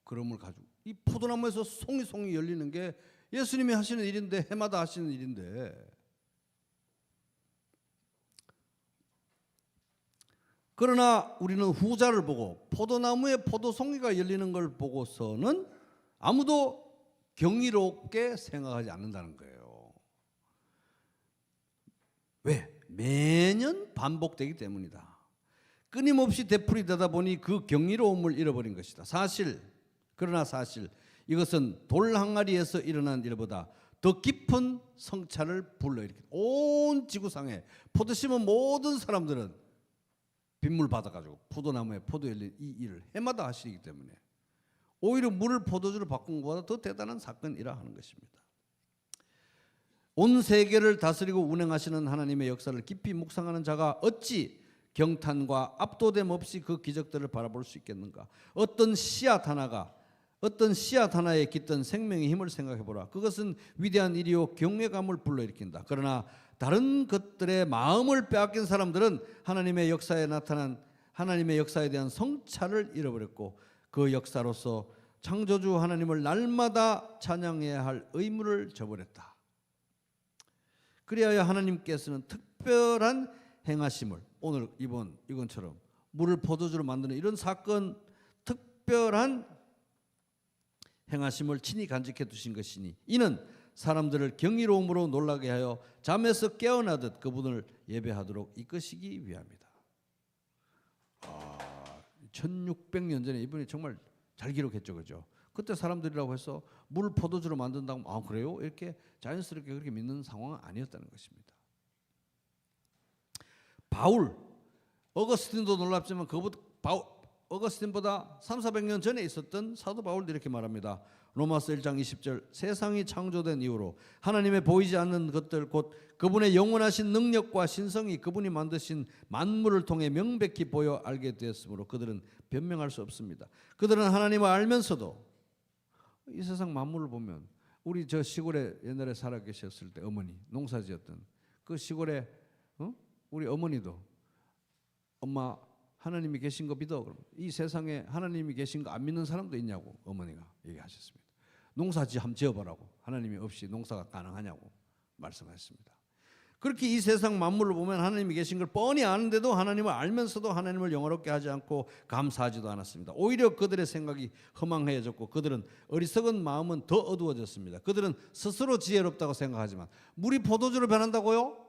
구름을 가지고 이 포도나무에서 송이 열리는 게 예수님이 하시는 일인데, 해마다 하시는 일인데, 그러나 우리는 후자를 보고 포도나무에 포도송이가 열리는 걸 보고서는 아무도 경이롭게 생각하지 않는다는 거예요. 왜? 매년 반복되기 때문이다. 끊임없이 되풀이되다 보니 그 경이로움을 잃어버린 것이다. 그러나 사실 이것은 돌 항아리에서 일어난 일보다 더 깊은 성찰을 불러일으킨다. 온 지구상에 포도 심은 모든 사람들은 빗물 받아가지고 포도나무에 포도 열린 이 일을 해마다 하시기 때문에 오히려 물을 포도주로 바꾼 것보다 더 대단한 사건이라 하는 것입니다. 온 세계를 다스리고 운행하시는 하나님의 역사를 깊이 묵상하는 자가 어찌 경탄과 압도됨 없이 그 기적들을 바라볼 수 있겠는가? 어떤 씨앗 하나에 깃든 생명의 힘을 생각해보라. 그것은 위대한 일이요 경외감을 불러일으킨다. 그러나 다른 것들의 마음을 빼앗긴 사람들은 하나님의 역사에 대한 성찰을 잃어버렸고 그 역사로서 창조주 하나님을 날마다 찬양해야 할 의무를 저버렸다. 그리하여 하나님께서는 특별한 행하심을, 오늘 이건처럼 물을 포도주로 만드는 이런 사건, 특별한 행하심을 친히 간직해 두신 것이니 이는 사람들을 경이로움으로 놀라게 하여 잠에서 깨어나듯 그분을 예배하도록 이끄시기 위함이다. 1600년 전에 이분이 정말 잘 기록했죠, 그죠? 그때 사람들이라고 해서 물 포도주로 만든다고 그래요? 이렇게 자연스럽게 그렇게 믿는 상황은 아니었다는 것입니다. 어거스틴도 놀랍지만 어거스틴보다 300~400년 전에 있었던 사도 바울도 이렇게 말합니다. 로마서 1장 20절 세상이 창조된 이후로 하나님의 보이지 않는 것들 곧 그분의 영원하신 능력과 신성이 그분이 만드신 만물을 통해 명백히 보여 알게 되었으므로 그들은 변명할 수 없습니다. 그들은 하나님을 알면서도 이 세상 만물을 보면 우리 저 시골에 옛날에 살아 계셨을 때 어머니 농사지었던 그 시골에 우리 어머니도 엄마 하나님이 계신 거 믿어. 그럼 이 세상에 하나님이 계신 거 안 믿는 사람도 있냐고 어머니가 얘기하셨습니다. 농사지 한번 지어보라고. 하나님이 없이 농사가 가능하냐고 말씀하셨습니다. 그렇게 이 세상 만물을 보면 하나님이 계신 걸 뻔히 아는데도 하나님을 알면서도 하나님을 영화롭게 하지 않고 감사하지도 않았습니다. 오히려 그들의 생각이 허망해졌고 그들은 어리석은 마음은 더 어두워졌습니다. 그들은 스스로 지혜롭다고 생각하지만 물이 포도주로 변한다고요?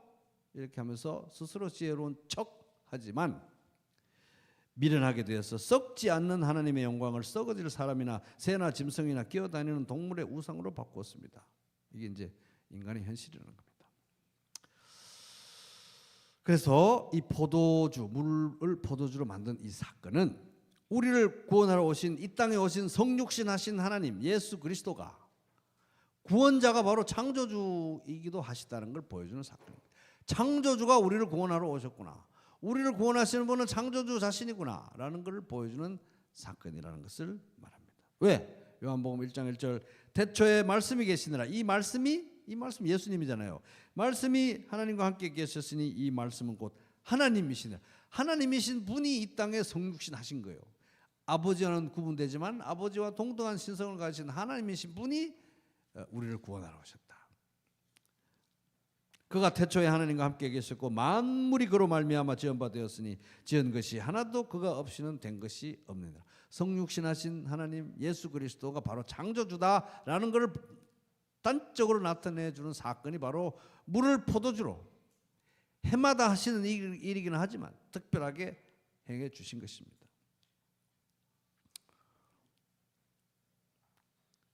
이렇게 하면서 스스로 지혜로운 척하지만 미련하게 되어서 썩지 않는 하나님의 영광을 썩어질 사람이나 새나 짐승이나 기어다니는 동물의 우상으로 바꾸었습니다. 이게 이제 인간의 현실이라는 겁니다. 그래서 이 물을 포도주로 만든 이 사건은 우리를 구원하러 오신 이 땅에 오신 성육신 하신 하나님 예수 그리스도가 구원자가 바로 창조주이기도 하시다는 걸 보여주는 사건입니다. 창조주가 우리를 구원하러 오셨구나. 우리를 구원하시는 분은 창조주 자신이구나 라는 것을 보여주는 사건이라는 것을 말합니다. 왜? 요한복음 1장 1절 태초에 말씀이 계시느라 이 말씀 예수님이잖아요. 말씀이 하나님과 함께 계셨으니 이 말씀은 곧 하나님이시네. 하나님이신 분이 이 땅에 성육신 하신 거예요. 아버지와는 구분되지만 아버지와 동등한 신성을 가지신 하나님이신 분이 우리를 구원하러 오셨다. 그가 태초에 하나님과 함께 계셨고 만물이 그로 말미암아 지은 바 되었으니 지은 것이 하나도 그가 없이는 된 것이 없느니라. 성육신하신 하나님 예수 그리스도가 바로 창조주다라는 것을 단적으로 나타내주는 사건이 바로 물을 포도주로 해마다 하시는 일이기는 하지만 특별하게 행해 주신 것입니다.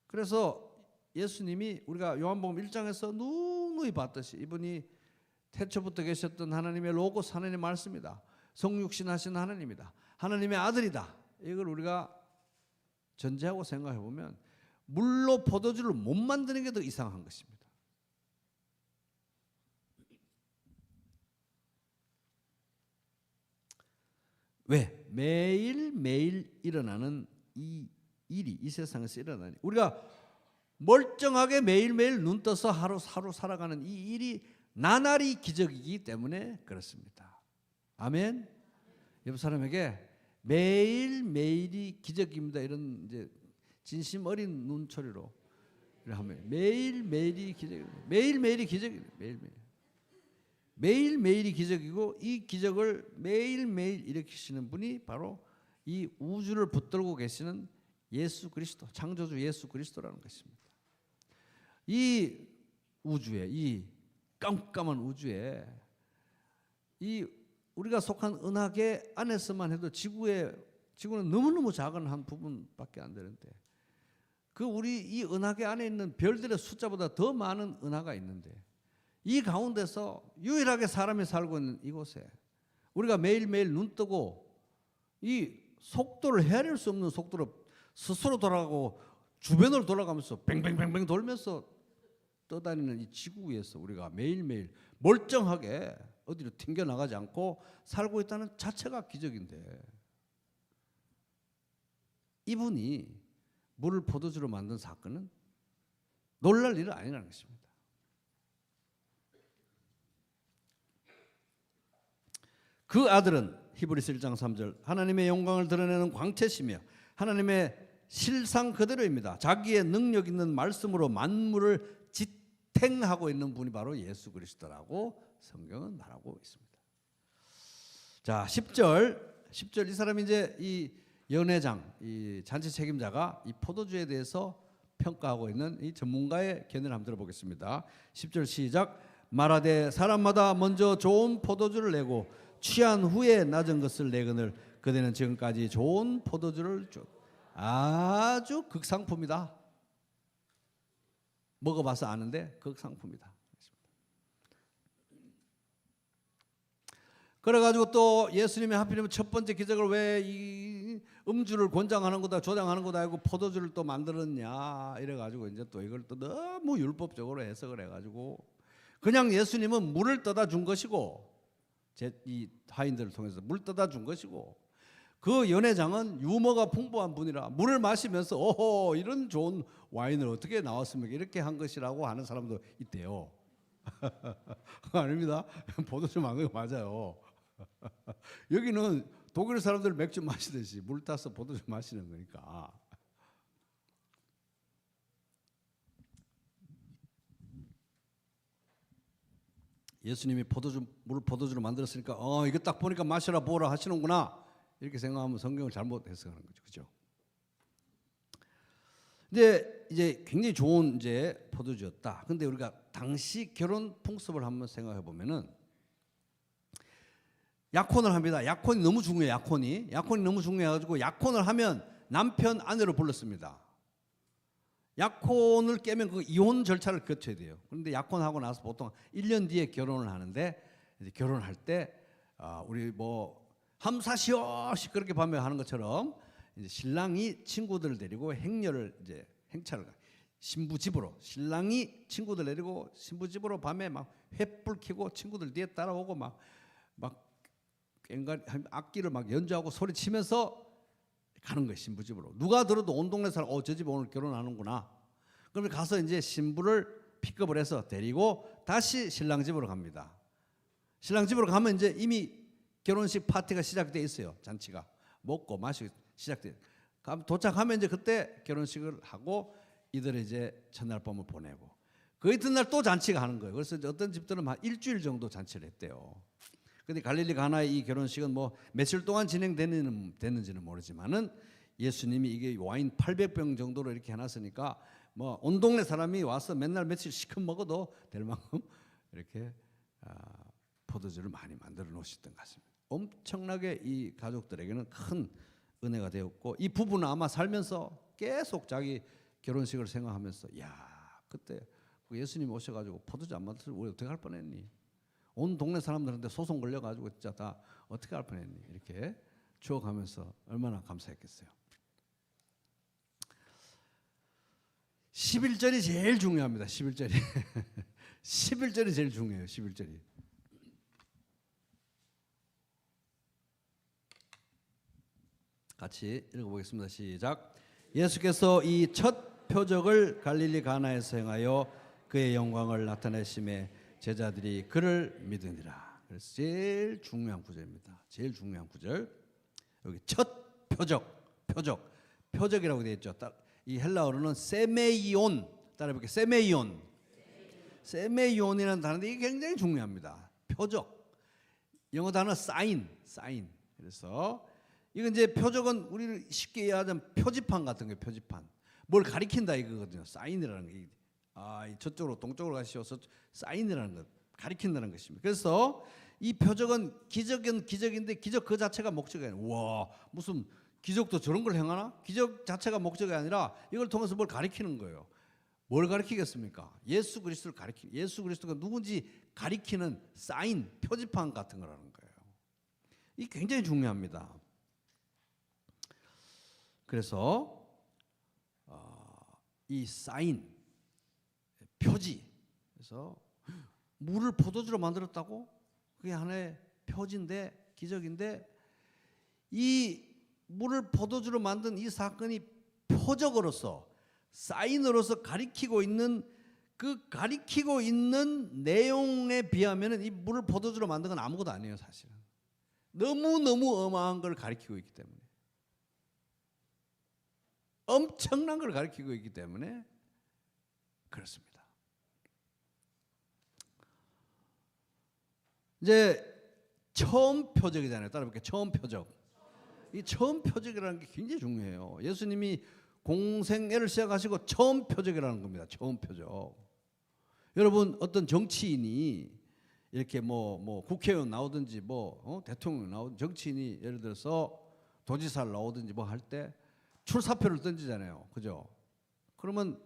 그래서 예수님이 우리가 요한복음 1장에서 누누이 봤듯이 이분이 태초부터 계셨던 하나님의 로고스 하나님의 말씀이다. 성육신하신 하나님이다. 하나님의 아들이다. 이걸 우리가 전제하고 생각해 보면 물로 포도주를 못 만드는 게 더 이상한 것입니다. 왜? 매일매일 일어나는 이 일이 이 세상에서 일어나니 우리가 멀쩡하게 매일매일 눈 떠서 하루 살아가는 이 일이 나날이 기적이기 때문에 그렇습니다. 아멘. 옆 사람에게 매일매일이 기적입니다. 이런 이제 진심 어린 눈초리로 하면 매일매일이 기적입니다. 매일매일이 기적입니다. 매일매일이 기적이고 이 기적을 매일매일 일으키시는 분이 바로 이 우주를 붙들고 계시는 예수 그리스도, 창조주 예수 그리스도라는 것입니다. 이 우주에, 이 깜깜한 우주에 이 우리가 속한 은하계 안에서만 해도 지구는 너무너무 작은 한 부분밖에 안 되는데 그 우리 이 은하계 안에 있는 별들의 숫자보다 더 많은 은하가 있는데 이 가운데서 유일하게 사람이 살고 있는 이곳에 우리가 매일매일 눈 뜨고 이 속도를 헤아릴 수 없는 속도로 스스로 돌아가고 주변을 돌아가면서 뱅뱅뱅뱅 돌면서 떠다니는 이 지구 위에서 우리가 매일매일 멀쩡하게 어디로 튕겨나가지 않고 살고 있다는 자체가 기적인데 이분이 물을 포도주로 만든 사건은 놀랄 일은 아니라는 것입니다. 그 아들은 히브리서 1장 3절 하나님의 영광을 드러내는 광채시며 하나님의 실상 그대로입니다. 자기의 능력 있는 말씀으로 만물을 지탱하고 있는 분이 바로 예수 그리스도라고 성경은 말하고 있습니다. 자, 10절 이 사람이 이제 이 연회장, 이 잔치 책임자가 이 포도주에 대해서 평가하고 있는 이 전문가의 견해를 한번 들어보겠습니다. 10절 시작. 말하되 사람마다 먼저 좋은 포도주를 내고 취한 후에 낮은 것을 내거늘 그대는 지금까지 좋은 포도주를 아주 극상품이다. 먹어봐서 아는데 극상품이다. 그래가지고 또 예수님이 하필이면 첫 번째 기적을 왜 이 음주를 권장하는 거다 조장하는 거다 하고 포도주를 또 만들었냐 이래가지고 이제 또 이걸 또 너무 율법적으로 해석을 해가지고 그냥 예수님은 물을 떠다 준 것이고 이 하인들을 통해서 물 떠다 준 것이고 그 연회장은 유머가 풍부한 분이라 물을 마시면서 오호 이런 좋은 와인을 어떻게 나왔습니까 이렇게 한 것이라고 하는 사람도 있대요. 아닙니다. 포도주 만든 거 맞아요. 여기는 독일 사람들 맥주 마시듯이 물 타서 포도주 마시는 거니까. 예수님이 물을 포도주로 만들었으니까 이거 딱 보니까 마셔라 보라 하시는구나 이렇게 생각하면 성경을 잘못 해석하는 거죠, 그죠? 근데 이제 굉장히 좋은 이제 포도주였다. 근데 우리가 당시 결혼 풍습을 한번 생각해 보면은 약혼을 합니다. 약혼이 너무 중요해요. 약혼이 너무 중요해가지고 약혼을 하면 남편 아내로 불렀습니다. 약혼을 깨면 그 이혼 절차를 거쳐야 돼요. 그런데 약혼하고 나서 보통 1년 뒤에 결혼을 하는데 이제 결혼할 때 우리 뭐 함사시오 그렇게 밤에 하는 것처럼 이제 신랑이 친구들을 데리고 행차를 가. 신부 집으로 신랑이 친구들 데리고 신부 집으로 밤에 막 횃불 켜고 친구들 뒤에 따라오고 막 악기를 막 연주하고 소리치면서 가는 거예요. 신부 집으로. 누가 들어도 온 동네 사람 저 집 오늘 결혼하는구나. 그러면 가서 이제 신부를 픽업을 해서 데리고 다시 신랑 집으로 갑니다. 신랑 집으로 가면 이제 이미 결혼식 파티가 시작돼 있어요. 잔치가 먹고 마시고 시작돼. 도착하면 이제 그때 결혼식을 하고 이들이 이제 첫날 밤을 보내고 그 이튿날 또 잔치가 하는 거예요. 그래서 어떤 집들은 한 일주일 정도 잔치를 했대요. 근데 갈릴리 가나의 이 결혼식은 뭐 며칠 동안 진행됐는지는 모르지만은 예수님이 이게 와인 800병 정도로 이렇게 해놨으니까 뭐 온 동네 사람이 와서 맨날 며칠 시큼 먹어도 될 만큼 이렇게 포도주를 많이 만들어 놓으셨던 것 같습니다. 엄청나게 이 가족들에게는 큰 은혜가 되었고 이 부부는 아마 살면서 계속 자기 결혼식을 생각하면서 야 그때 예수님 오셔가지고 포도주 안 만들어서 우리 어떻게 할 뻔했니? 온 동네 사람들한테 소송 걸려가지고 진짜 다 어떻게 할 뻔했니? 이렇게 추억하면서 얼마나 감사했겠어요. 11절이 제일 중요합니다. 11절이 11절이 제일 중요해요. 11절이 같이 읽어보겠습니다. 시작. 예수께서 이 첫 표적을 갈릴리 가나에서 행하여 그의 영광을 나타내심에 제자들이 그를 믿으니라. 그래서 제일 중요한 구절입니다. 제일 중요한 구절. 여기 첫 표적이라고 되어 있죠. 이 헬라어로는 세메이온, 따라해볼게요. 세메이온이라는 단어인데 이게 굉장히 중요합니다. 표적. 영어 단어 사인. 그래서 이건 이제 표적은 우리를 쉽게 이해하자면 표지판 같은 거예요. 표지판. 뭘 가리킨다 이거거든요. 사인이라는 게. 저쪽으로 동쪽으로 가시어서 사인이라는 것, 가리킨다는 것입니다. 그래서 이 표적은 기적인데 기적 그 자체가 목적이 아니에요. 와, 무슨 기적도 저런 걸 행하나? 기적 자체가 목적이 아니라 이걸 통해서 뭘 가리키는 거예요. 뭘 가리키겠습니까? 예수 그리스도가 누군지 가리키는 사인, 표지판 같은 거라는 거예요. 이 굉장히 중요합니다. 그래서 이 사인, 표지, 그래서 물을 포도주로 만들었다고? 그게 하나의 표지인데, 기적인데, 이 물을 포도주로 만든 이 사건이 표적으로서, 사인으로서 가리키고 있는 내용에 비하면 이 물을 포도주로 만든 건 아무것도 아니에요, 사실은. 너무너무 어마한 걸 가리키고 있기 때문에. 엄청난 걸 가리키고 있기 때문에 그렇습니다. 이제 처음 표적이잖아요. 따라볼게요. 처음 표적. 이 처음 표적이라는 게 굉장히 중요해요. 예수님이 공생애를 시작하시고 처음 표적이라는 겁니다. 처음 표적. 여러분 어떤 정치인이 이렇게 뭐 국회의원 나오든지 대통령 나오든 정치인이 예를 들어서 도지사를 나오든지 뭐 할 때 출사표를 던지잖아요. 그죠? 그러면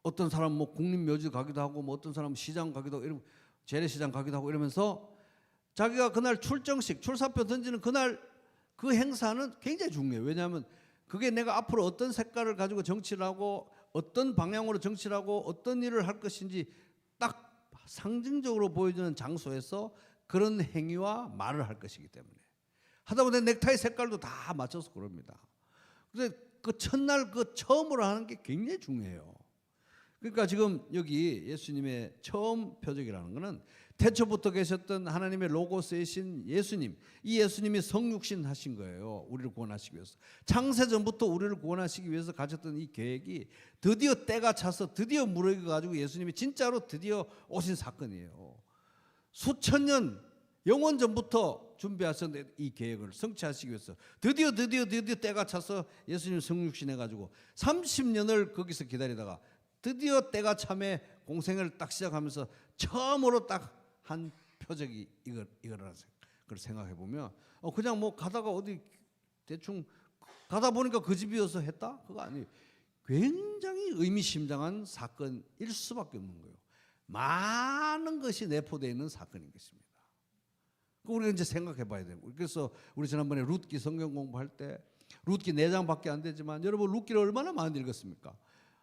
어떤 사람 국립묘지 가기도 하고 어떤 사람 시장 가기도 하고 재래시장 가기도 하고 이러면서 자기가 그날 출사표 던지는 그날 그 행사는 굉장히 중요해요. 왜냐하면 그게 내가 앞으로 어떤 색깔을 가지고 정치를 하고 어떤 방향으로 정치를 하고 어떤 일을 할 것인지 딱 상징적으로 보여주는 장소에서 그런 행위와 말을 할 것이기 때문에 하다못해 넥타이 색깔도 다 맞춰서 그럽니다. 그래서 그 첫날 그 처음으로 하는 게 굉장히 중요해요. 그러니까 지금 여기 예수님의 처음 표적이라는 것은 태초부터 계셨던 하나님의 로고스이신 예수님, 이 예수님이 성육신 하신 거예요. 우리를 구원하시기 위해서. 창세전부터 우리를 구원하시기 위해서 가졌던 이 계획이 드디어 때가 차서 드디어 무르익어가지고 예수님이 진짜로 드디어 오신 사건이에요. 수천 년 영원 전부터 준비하셨는데 이 계획을 성취하시기 위해서 드디어 때가 차서 예수님 성육신 해가지고 30년을 거기서 기다리다가 드디어 때가 참에 공생애를 딱 시작하면서 처음으로 딱 한 표적이 이거라는 걸 생각해 보면 그냥 가다가 어디 대충 가다 보니까 그 집이어서 했다? 그거 아니에요. 굉장히 의미심장한 사건일 수밖에 없는 거예요. 많은 것이 내포되어 있는 사건인 것입니다. 우리가 이제 생각해 봐야 돼요. 그래서 우리 지난번에 룻기 성경 공부할 때 룻기 4장밖에 안 되지만 여러분 룻기를 얼마나 많이 읽었습니까?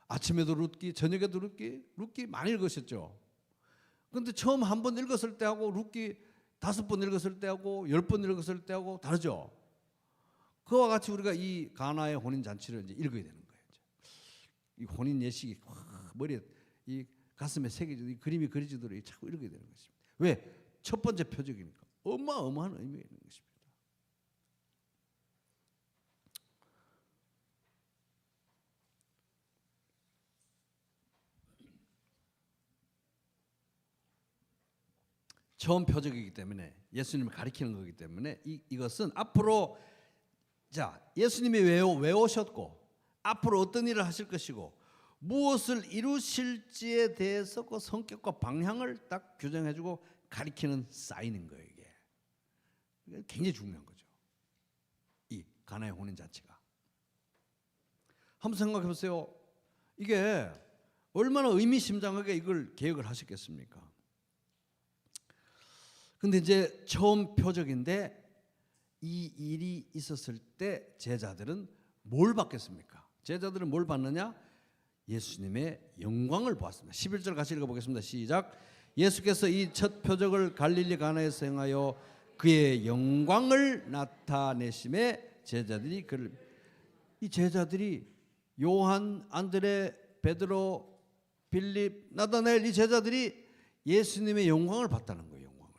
아침에도 룻기, 저녁에도 룻기 많이 읽으셨죠? 그런데 처음 한 번 읽었을 때하고 룻기 5번 읽었을 때하고 10번 읽었을 때하고 다르죠? 그와 같이 우리가 이 가나의 혼인잔치를 이제 읽어야 되는 거예요. 이 혼인 예식이 머리에 이 가슴에 새겨지고 이 그림이 그려지도록 자꾸 읽어야 되는 것입니다. 왜? 첫 번째 표적이니까. 어마어마한 의미가 있는 것입니다. 처음 표적이기 때문에 예수님을 가리키는 거기 때문에 이것은 앞으로 예수님이 왜 오셨고 앞으로 어떤 일을 하실 것이고 무엇을 이루실지에 대해서 그 성격과 방향을 딱 규정해주고 가리키는 사인인 거예요. 이게 굉장히 중요한 거죠. 이 가나의 혼인 자체가. 한번 생각해 보세요. 이게 얼마나 의미심장하게 이걸 계획을 하셨겠습니까? 근데 이제 처음 표적인데 이 일이 있었을 때 제자들은 뭘 받겠습니까? 제자들은 뭘 받느냐? 예수님의 영광을 보았습니다. 11절 같이 읽어보겠습니다. 시작. 예수께서 이 첫 표적을 갈릴리 가나에서 행하여 그의 영광을 나타내심에 제자들이 이 제자들이 요한, 안드레, 베드로, 빌립, 나다나엘 이 제자들이 예수님의 영광을 봤다는 거예요. 영광을.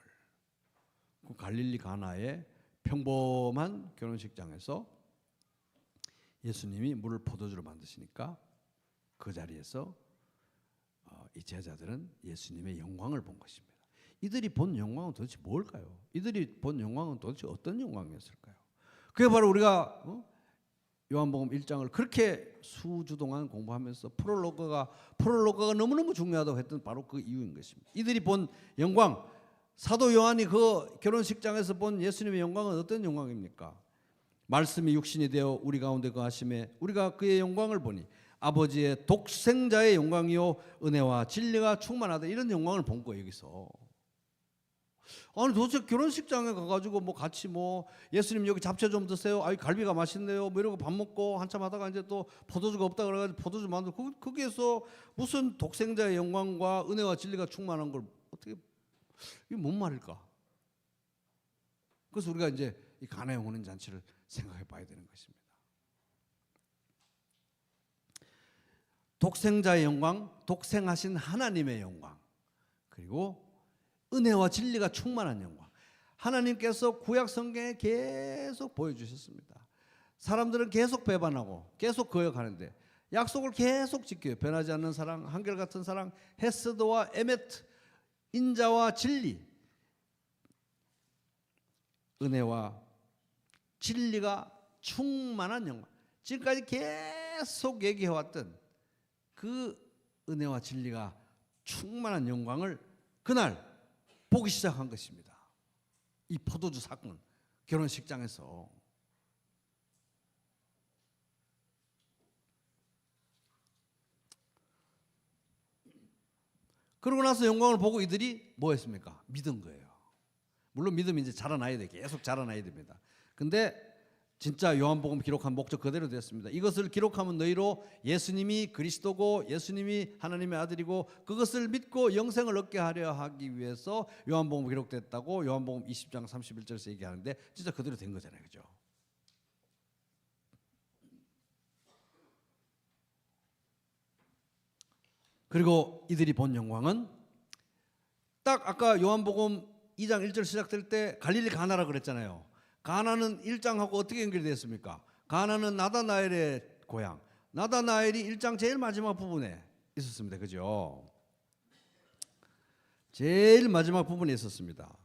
그 갈릴리 가나의 평범한 결혼식장에서 예수님이 물을 포도주로 만드시니까 그 자리에서 이 제자들은 예수님의 영광을 본 것입니다. 이들이 본 영광은 도대체 뭘까요? 이들이 본 영광은 도대체 어떤 영광이었을까요? 그게 바로 우리가 요한복음 1장을 그렇게 수주 동안 공부하면서 프롤로그가 너무너무 중요하다고 했던 바로 그 이유인 것입니다. 이들이 본 영광, 사도 요한이 그 결혼식장에서 본 예수님의 영광은 어떤 영광입니까? 말씀이 육신이 되어 우리 가운데 거하심에 우리가 그의 영광을 보니 아버지의 독생자의 영광이요 은혜와 진리가 충만하다, 이런 영광을 본 거예요. 여기서 아니 도대체 결혼식장에 가가지고 뭐 같이 뭐 예수님 여기 잡채 좀 드세요, 아이 갈비가 맛있네요 뭐 이러고 밥 먹고 한참 하다가 이제 또 포도주가 없다 그래가지고 포도주 만들고 거기에서 무슨 독생자의 영광과 은혜와 진리가 충만한 걸 어떻게, 이게 뭔 말일까? 그래서 우리가 이제 이 가나의 혼인 잔치를 생각해 봐야 되는 것입니다. 독생자의 영광, 독생하신 하나님의 영광, 그리고 은혜와 진리가 충만한 영광. 하나님께서 구약 성경에 계속 보여주셨습니다. 사람들은 계속 배반하고 계속 거역하는데 약속을 계속 지켜요. 변하지 않는 사랑, 한결같은 사랑, 헤스드와 에메트, 인자와 진리, 은혜와 진리가 충만한 영광. 지금까지 계속 얘기해왔던 그 은혜와 진리가 충만한 영광을 그날 보기 시작한 것입니다. 이 포도주 사건, 결혼식장에서. 그러고 나서 영광을 보고 이들이 뭐 했습니까? 믿은 거예요. 물론 믿음이 이제 자라나야 돼. 계속 자라나야 됩니다. 근데 진짜 요한복음 기록한 목적 그대로 되었습니다. 이것을 기록하면 너희로 예수님이 그리스도고 예수님이 하나님의 아들이고 그것을 믿고 영생을 얻게 하려 하기 위해서 요한복음 기록됐다고 요한복음 20장 31절에서 얘기하는데 진짜 그대로 된 거잖아요. 그죠? 그리고 이들이 본 영광은 딱 아까 요한복음 2장 1절 시작될 때 갈릴리 가나라 그랬잖아요. 가나는 1장하고 어떻게 연결되었습니까? 가나는 나다나엘의 고향. 나다나엘이 1장 제일 마지막 부분에 있었습니다. 그죠? 제일 마지막 부분에 있었습니다.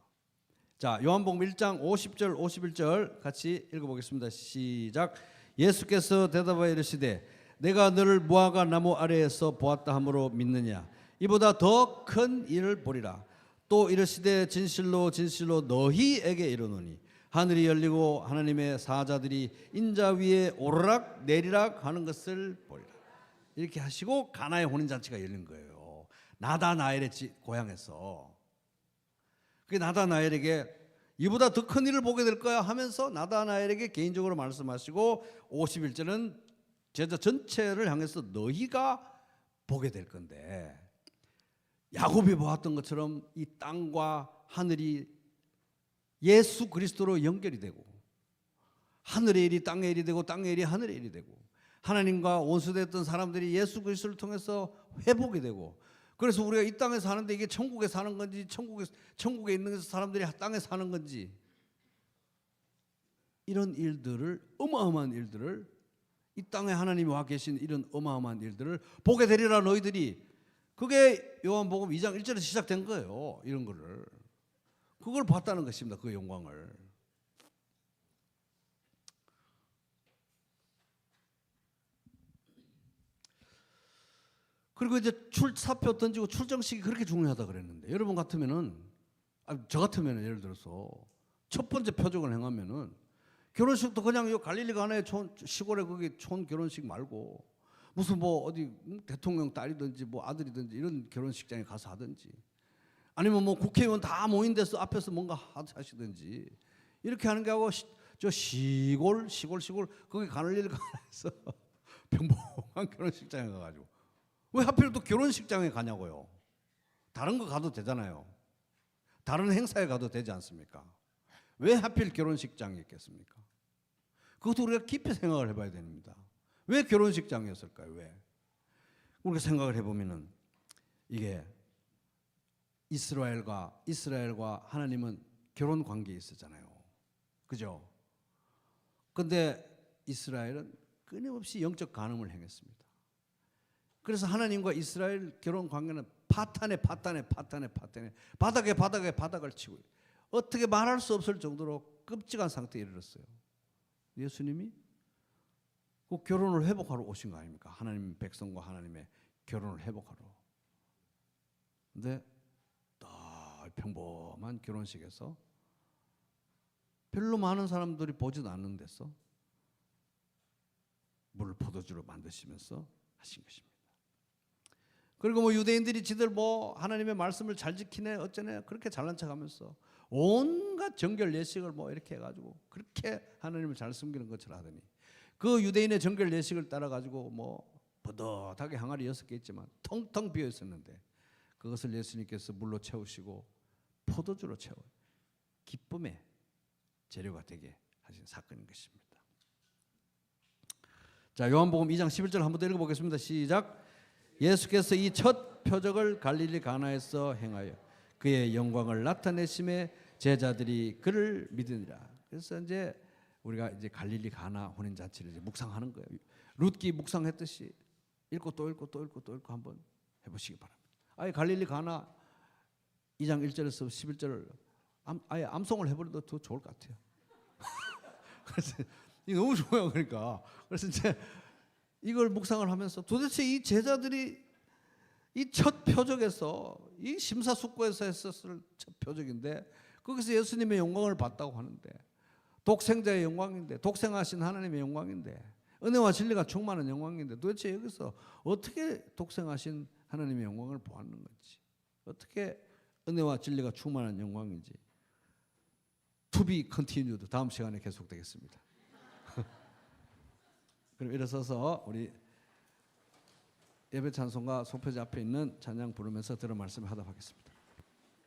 자, 요한복음 1장 50절 51절 같이 읽어보겠습니다. 시작. 예수께서 대답하여 이르시되 내가 너를 무화과 나무 아래에서 보았다 함으로 믿느냐? 이보다 더 큰 일을 보리라. 또 이르시되 진실로 진실로 너희에게 이르노니 하늘이 열리고 하나님의 사자들이 인자 위에 오르락 내리락 하는 것을 보리라. 이렇게 하시고 가나의 혼인잔치가 열린 거예요. 나다나엘의 고향에서. 그 나다나엘에게 이보다 더 큰 일을 보게 될 거야 하면서 나다나엘에게 개인적으로 말씀하시고 51절은 제자 전체를 향해서 너희가 보게 될 건데, 야곱이 보았던 것처럼 이 땅과 하늘이 예수 그리스도로 연결이 되고 하늘의 일이 땅의 일이 되고 땅의 일이 하늘의 일이 되고 하나님과 원수됐던 사람들이 예수 그리스도를 통해서 회복이 되고, 그래서 우리가 이 땅에 사는데 이게 천국에 사는 건지 천국에 있는 사람들이 땅에 사는 건지, 이런 일들을, 어마어마한 일들을, 이 땅에 하나님이 와 계신 이런 어마어마한 일들을 보게 되리라 너희들이. 그게 요한복음 2장 1절에서 시작된 거예요. 이런 거를. 그걸 봤다는 것입니다. 그 영광을. 그리고 이제 사표 던지고 출정식이 그렇게 중요하다 그랬는데, 여러분 같으면은, 저 같으면은 예를 들어서 첫 번째 표적을 행하면은 결혼식도 그냥 요 갈릴리 가나의 시골에 거기 촌 결혼식 말고 무슨 뭐 어디 대통령 딸이든지 뭐 아들이든지 이런 결혼식장에 가서 하든지, 아니면 뭐 국회의원 다 모인 데서 앞에서 뭔가 하시든지 이렇게 하는 게 하고, 저 시골 거기 갈릴리 가나에서 평범한 결혼식장에 가가지고 왜 하필 또 결혼식장에 가냐고요. 다른 거 가도 되잖아요. 다른 행사에 가도 되지 않습니까? 왜 하필 결혼식장에 있겠습니까? 그것도 우리가 깊이 생각을 해봐야 됩니다. 왜 결혼식장이었을까요? 왜? 우리가 생각을 해보면은 이게 이스라엘과 하나님은 결혼 관계에 있었잖아요. 그죠? 근데 이스라엘은 끊임없이 영적 간음을 행했습니다. 그래서 하나님과 이스라엘 결혼 관계는 파탄에 바닥을 치고 어떻게 말할 수 없을 정도로 끔찍한 상태에 이르렀어요. 예수님이 그 결혼을 회복하러 오신 거 아닙니까? 하나님 백성과 하나님의 결혼을 회복하러. 근데 평범한 결혼식에서 별로 많은 사람들이 보지도 않는 데서 물을 포도주로 만드시면서 하신 것입니다. 그리고 뭐 유대인들이 지들 뭐 하나님의 말씀을 잘 지키네 어쩌네 그렇게 잘난 척하면서 온갖 정결 예식을 뭐 이렇게 해가지고 그렇게 하나님을 잘 숨기는 것처럼 하더니 그 유대인의 정결 예식을 따라 가지고 뭐 버젓하게 항아리 6개 있지만 텅텅 비어 있었는데 그것을 예수님께서 물로 채우시고 포도주로 채워 기쁨의 재료가 되게 하신 사건인 것입니다. 자, 요한복음 2장 11절 한 번 더 읽어보겠습니다. 시작. 예수께서 이 첫 표적을 갈릴리 가나에서 행하여 그의 영광을 나타내심에 제자들이 그를 믿으니라. 그래서 이제 우리가 이제 갈릴리 가나 혼인 잔치를 이제 묵상하는 거예요. 룻기 묵상했듯이 읽고 또 읽고 또 읽고 또 읽고 한번 해보시기 바랍니다. 아예 갈릴리 가나 2장 1절에서 11절을 아예 암송을 해버려도 더 좋을 것 같아요. 그래서 이게 너무 좋아요. 그러니까 그래서 이제 이걸 묵상을 하면서 도대체 이 제자들이 이 첫 표적에서 이 심사숙고해서 했었을 첫 표적인데 거기서 예수님의 영광을 봤다고 하는데 독생자의 영광인데 독생하신 하나님의 영광인데 은혜와 진리가 충만한 영광인데 도대체 여기서 어떻게 독생하신 하나님의 영광을 보았는 건지 어떻게 은혜와 진리가 충만한 영광인지 To be continued 다음 시간에 계속되겠습니다. 그럼 일어서서 우리 예배 찬송가 소표지 앞에 있는 찬양 부르면서 들은 말씀을 하도록 하겠습니다.